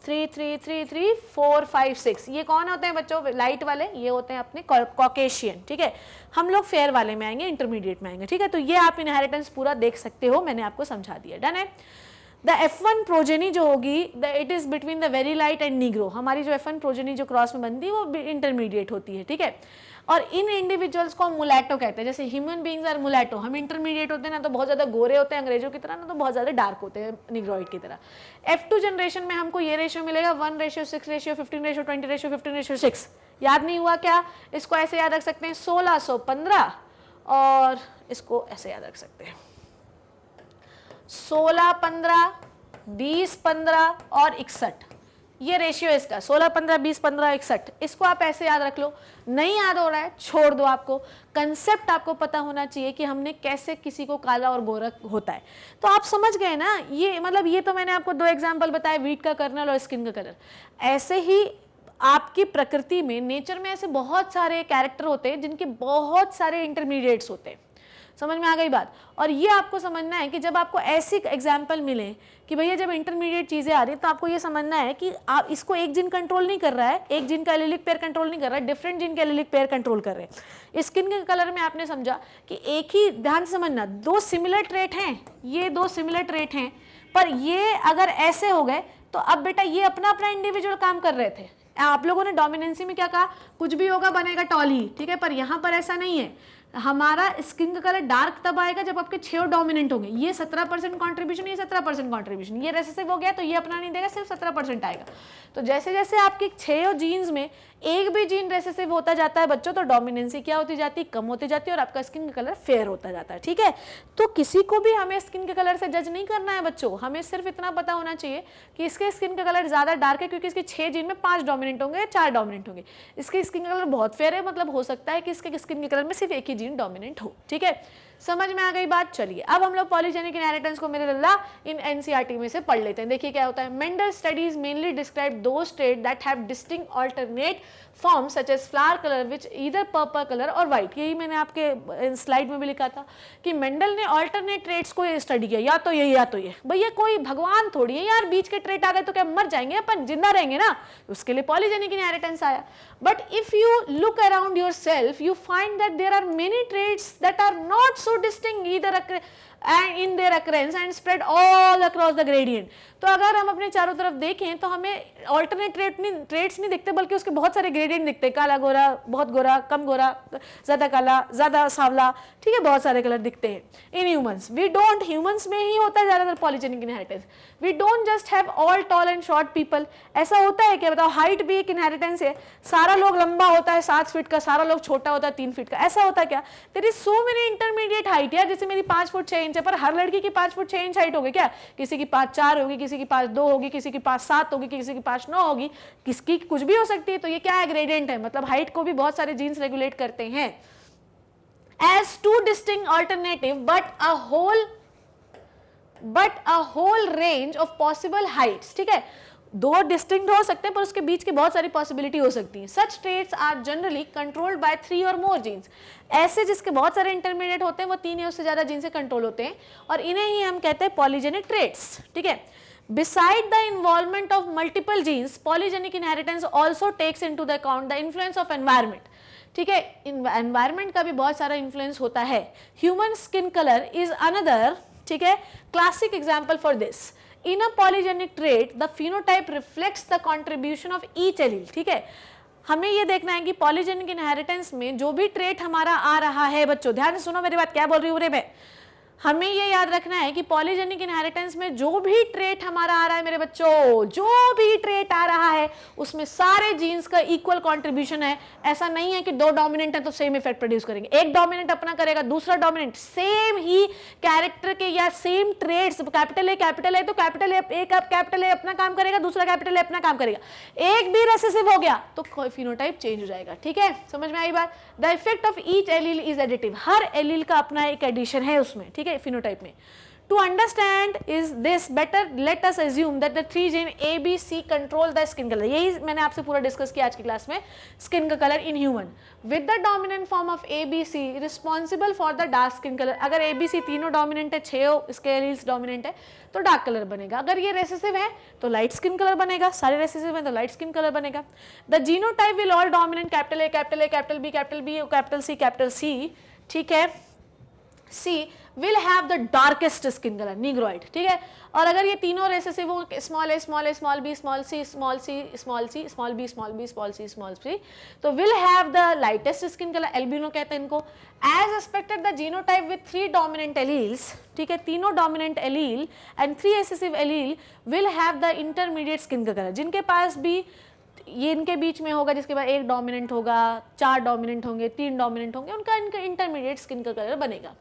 3 3 3 3 4 5 6, ये कौन होते हैं बच्चों? लाइट वाले, ये होते हैं अपने कॉकेशियन, ठीक है। हम लोग फेयर वाले में आएंगे, इंटरमीडिएट में आएंगे, ठीक है। तो ये आप इनहेरिटेंस पूरा देख सकते हो, मैंने आपको समझा दिया, डन है। द F1 प्रोजेनी जो होगी, it is between the very light and Negro, हमारी जो F1 प्रोजेनी जो क्रॉस में बनती है वो इंटरमीडिएट होती है, ठीक है। और इन इंडिविजुअल्स को हम मुलैटो कहते हैं, जैसे ह्यूमन बीइंग्स आर मुलैटो, हम इंटरमीडिएट होते हैं ना तो बहुत ज़्यादा गोरे होते हैं अंग्रेजों की तरह, ना तो बहुत ज़्यादा डार्क होते हैं निग्रोइड की तरह। F2 जनरेशन में हमको ये रेशियो मिलेगा 1:6 15:20 15:15 याद नहीं हुआ क्या? इसको ऐसे याद रख सकते हैं 1615, और इसको ऐसे याद रख सकते हैं 16-15, 20-15 और 61, ये रेशियो इसका 16-15, 20-15, 61, इसको आप ऐसे याद रख लो। नहीं याद हो रहा है छोड़ दो, आपको कंसेप्ट आपको पता होना चाहिए कि हमने कैसे किसी को काला और गोरा होता है। तो आप समझ गए ना, ये मतलब ये तो मैंने आपको 2 एग्जाम्पल बताए, वीट का कर्नल और स्किन का कलर। ऐसे ही आपकी प्रकृति में, नेचर में ऐसे बहुत सारे कैरेक्टर होते हैं जिनके बहुत सारे इंटरमीडिएट्स होते हैं, समझ में आ गई बात। और ये आपको समझना है कि जब आपको ऐसी एग्जाम्पल मिले कि भैया जब इंटरमीडिएट चीज़ें आ रही हैं तो आपको ये समझना है कि आप इसको एक जिन कंट्रोल नहीं कर रहा है, एक जिन का एलिलिक पेयर कंट्रोल नहीं कर रहा है, डिफरेंट जिन के एलिलिक पेयर कंट्रोल कर रहे हैं। स्किन के कलर में आपने समझा कि एक ही, ध्यान से समझना, 2 सिमिलर ट्रेट हैं, ये 2 सिमिलर ट्रेट हैं, पर ये अगर ऐसे हो गए तो अब बेटा ये अपना अपना इंडिविजुअल काम कर रहे थे। आप लोगों ने डोमिनेंसी में क्या कहा? कुछ भी होगा बनेगा टॉल ही, ठीक है। पर यहाँ पर ऐसा नहीं है, हमारा स्किन का कलर डार्क तब आएगा जब आपके 6 डोमिनेंट होंगे। ये 17% कॉन्ट्रीब्यूशन, ये 17% कॉन्ट्रीब्यूशन, ये रेसेसिव हो गया तो ये अपना नहीं देगा, सिर्फ 17% आएगा। तो जैसे जैसे आपके 6 जीन्स में एक भी जीन रेसेसिव होता जाता है बच्चों, तो डोमिनेंसी क्या होती जाती है? कम होती जाती है, और आपका स्किन का कलर फेयर होता जाता है, ठीक है। तो किसी को भी हमें स्किन के कलर से जज नहीं करना है बच्चों, हमें सिर्फ इतना पता होना चाहिए कि इसके स्किन का कलर ज़्यादा डार्क है क्योंकि इसके 6 जीन में 5 डोमिनेंट होंगे, 4 डोमिनेंट होंगे। इसके स्किन का कलर बहुत फेयर है, मतलब हो सकता है कि इसके स्किन के कलर में सिर्फ एक ही जीन डोमिनेंट हो, ठीक है। समझ में आ गई बात? चलिए अब हम लोग पॉलीजेनिक इनहेरिटेंस को मेरे लल्ला इन एनसीईआरटी में से पढ़ लेते हैं। देखिए क्या होता है। Mendel studies mainly describe those trait that have distinct alternate form such as flower colour which either purple colour और वाइट। यही मैंने आपके स्लाइड में भी लिखा था कि मेंडल ने अल्टरनेट ट्रेट्स को स्टडी किया, या तो ये या तो ये। भैया कोई भगवान थोड़ी है यार, बीच के ट्रेट आ गए तो क्या मर जाएंगे अपन? जिंदा रहेंगे ना, उसके लिए पॉलीजेनिक इनहेरिटेंस आया। But if you look around yourself you find that there are many traits that are not so distinct either and in their occurrence and spread all across the gradient। तो अगर हम अपने चारों तरफ देखें तो हमें ऑल्टरनेट ट्रेट्स नहीं दिखते, बल्कि उसके बहुत सारे ग्रेडियंट दिखते हैं। काला गोरा, बहुत गोरा, कम गोरा, ज़्यादा काला, ज़्यादा सांवला, ठीक है, बहुत सारे कलर दिखते हैं। In humans we don't, humans में ही होता है ज़्यादातर polygenic inheritance. We don't just have all tall and short people. ऐसा होता है क्या? बताओ, हाइट भी एक इनहेरिटेंस है। सारा लोग लंबा होता है 7 फीट का, सारा लोग छोटा होता है 3 फीट का, ऐसा होता है क्या? There is so many intermediate height यार। जैसे मेरी 5 फुट 6 इंच है, पर हर लड़की की 5 फुट 6 इंच हाइट होगी क्या? किसी की 5'4" होगी, किसी की 5'2" होगी, किसी की 5'7" होगी, किसी की 5'9" होगी, किसकी कुछ भी हो सकती है। तो ये क्या है? ग्रेडियंट है। मतलब हाइट को भी बहुत सारे जीन्स रेगुलेट करते हैं। As two distinct alternative but a whole range of possible heights, ठीक है, 2 डिस्टिंक्ट हो सकते हैं पर उसके बीच की बहुत सारी पॉसिबिलिटी हो सकती है। Such traits are generally controlled by 3 और मोर जीन्स। ऐसे जिसके बहुत सारे इंटरमीडिएट होते हैं वो 3 या उससे ज्यादा जीन से कंट्रोल होते हैं, और इन्हें ही हम कहते हैं पॉलीजेनिक ट्रेट्स, ठीक है। Beside the involvement of multiple genes, polygenic inheritance also takes into the account the influence of environment, ठीक है। एनवायरमेंट का भी बहुत सारा इन्फ्लुएंस होता है। Human skin colour is another, ठीक है, classic example for this. In a polygenic trait the phenotype reflects the contribution of each allele, ठीक है। हमें ये देखना है कि पॉलीजेनिक इनहेरिटेंस में जो भी ट्रेट हमारा आ रहा है, बच्चों ध्यान से सुनो मेरी बात, क्या बोल रही हूँ रे मैं। हमें ये याद रखना है कि पॉलीजेनिक इनहेरिटेंस में जो भी ट्रेट हमारा आ रहा है मेरे बच्चों, जो भी ट्रेट आ रहा है उसमें सारे जीन्स का इक्वल कंट्रीब्यूशन है। ऐसा नहीं है कि 2 डोमिनेंट है तो सेम इफेक्ट प्रोड्यूस करेंगे। एक डोमिनेंट अपना करेगा, दूसरा डोमिनेंट सेम ही कैरेक्टर के या सेम ट्रेट्स, कैपिटल है तो कैपिटल ए अपना काम करेगा, दूसरा कैपिटल ए अपना काम करेगा। एक भी रेसेसिव हो गया तो फिनोटाइप चेंज हो जाएगा, ठीक है, समझ में आई बात। The effect of each allele is additive. Her allele का अपना एक एडिशन है उसमें, ठीक है, फिनोटाइप में। To understand is this better, let us assume that the three gene A, B, C control the skin color. यही मैंने आपसे पूरा डिस्कस किया आज की क्लास में, स्किन का colour in human with the dominant form of A, B, C responsible for the dark skin colour. अगर A, B, C तीनों डोमिनेंट है, 6 इसके एलील्स डोमिनेंट है तो डार्क कलर बनेगा. अगर ये रेसेसिव है तो लाइट स्किन कलर बनेगा, सारे रेसेसिव है तो लाइट स्किन कलर बनेगा. The genotype will all dominant capital A, capital A, capital B, capital B, capital C, ठीक है. C will have the darkest skin color, negroid, ठीक है. और अगर ये तीनों रेसेसिव हो, small a, small a, small b, small c, small c, small c, small b, small b, small c, small c, तो will have the lightest skin color, albino कहते हैं इनको. As expected the genotype with 3 dominant alleles, ठीक है, तीनों dominant allele and 3 recessive allele will have the intermediate skin color. जिनके पास भी ये इनके बीच में होगा, जिसके बाद 1 डोमिनेंट होगा, 4 डोमिनेंट होंगे, 3 डोमिनेंट होंगे, उनका इनका इंटरमीडिएट स्किन का कलर बनेगा.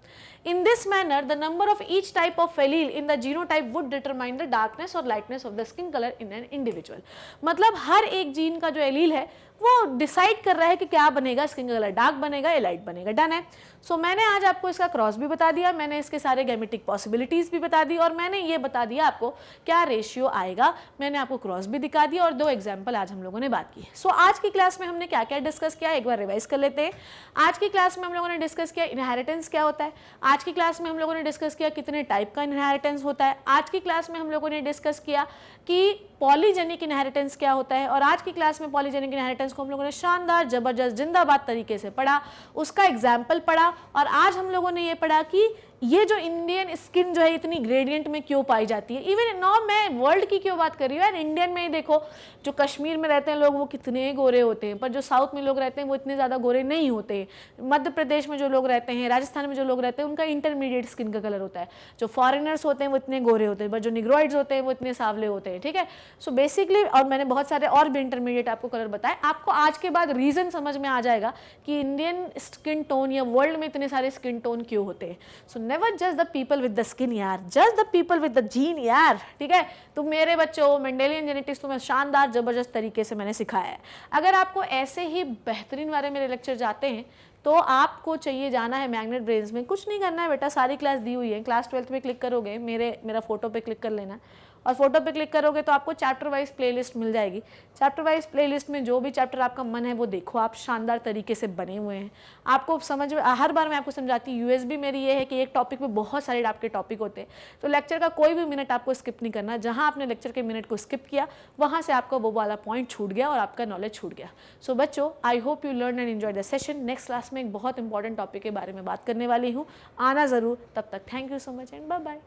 In this manner, the number of each type of allele in the genotype would determine the darkness or lightness of the skin color in an individual. मतलब हर एक जीन का जो एलील है वो डिसाइड कर रहा है कि क्या बनेगा, स्किन कलर डार्क बनेगा या लाइट बनेगा. डन है. सो मैंने आज आपको इसका क्रॉस भी बता दिया, मैंने इसके सारे गेमेटिक पॉसिबिलिटीज़ भी बता दी और मैंने ये बता दिया आपको क्या रेशियो आएगा. मैंने आपको क्रॉस भी दिखा दिया और 2 एग्जाम्पल आज हम लोगों ने बात की. सो आज की क्लास में हमने क्या क्या डिस्कस किया, एक बार रिवाइज कर लेते हैं. आज की क्लास में हम लोगों ने डिस्कस किया इनहेरिटेंस क्या होता है. आज की क्लास में हम लोगों ने डिस्कस किया कितने टाइप का इनहेरिटेंस होता है. आज की क्लास में हम लोगों ने डिस्कस किया कि पॉलीजेनिक इनहेरिटेंस क्या होता है. और आज की क्लास में पॉलीजेनिक इनहेरिटेंस को हम लोगों ने शानदार, जबरदस्त, जिंदाबाद तरीके से पढ़ा, उसका एग्जाम्पल पढ़ा. और आज हम लोगों ने ये पढ़ा कि ये जो इंडियन स्किन जो है इतनी ग्रेडियंट में क्यों पाई जाती है. इवन नाउ मैं वर्ल्ड की क्यों बात कर रही हूँ यार, इंडियन में ही देखो, जो कश्मीर में रहते हैं लोग वो कितने गोरे होते हैं, पर जो साउथ में लोग रहते हैं वो इतने ज़्यादा गोरे नहीं होते. मध्य प्रदेश में जो लोग रहते हैं, राजस्थान में जो लोग रहते हैं, उनका इंटरमीडिएट स्किन का कलर होता है. जो फॉरेनर्स होते हैं वो इतने गोरे होते हैं, पर जो निग्रोइड्स होते हैं वो इतने सावले होते हैं. ठीक है. सो बेसिकली, और मैंने बहुत सारे और भी इंटरमीडिएट आपको कलर बताए. आपको आज के बाद रीज़न समझ में आ जाएगा कि इंडियन स्किन टोन या वर्ल्ड में इतने सारे स्किन टोन क्यों होते हैं. So never just the people with the skin यार, just the people with the gene यार. ठीक है. तुम मेरे बच्चों, मेंडेलियन जेनेटिक्स तुम्हें शानदार जबरदस्त तरीके से मैंने सिखाया है. अगर आपको ऐसे ही बेहतरीन वाले मेरे लेक्चर जाते हैं तो आपको चाहिए जाना है मैग्नेट ब्रेन्स में. कुछ नहीं करना है बेटा, सारी क्लास दी हुई है. क्लास 12th में क्लिक करोगे, मेरा फोटो पे क्लिक कर लेना और फोटो पे क्लिक करोगे तो आपको चैप्टर वाइज प्लेलिस्ट मिल जाएगी. चैप्टर वाइज प्लेलिस्ट में जो भी चैप्टर आपका मन है वो देखो आप, शानदार तरीके से बने हुए हैं. आपको समझ में, हर बार मैं आपको समझाती हूँ. यूएसबी मेरी ये है कि एक टॉपिक में बहुत सारे आपके टॉपिक होते हैं, तो लेक्चर का कोई भी मिनट आपको स्किप नहीं करना. जहाँ आपने लेक्चर के मिनट को स्किप किया वहाँ से आपका वो वाला पॉइंट छूट गया और आपका नॉलेज छूट गया. सो बच्चों, I hope you learn and enjoy the session. Next class में एक बहुत इंपॉर्टेंट टॉपिक के बारे में बात करने वाली हूँ, आना ज़रूर. तब तक thank you so much and bye bye.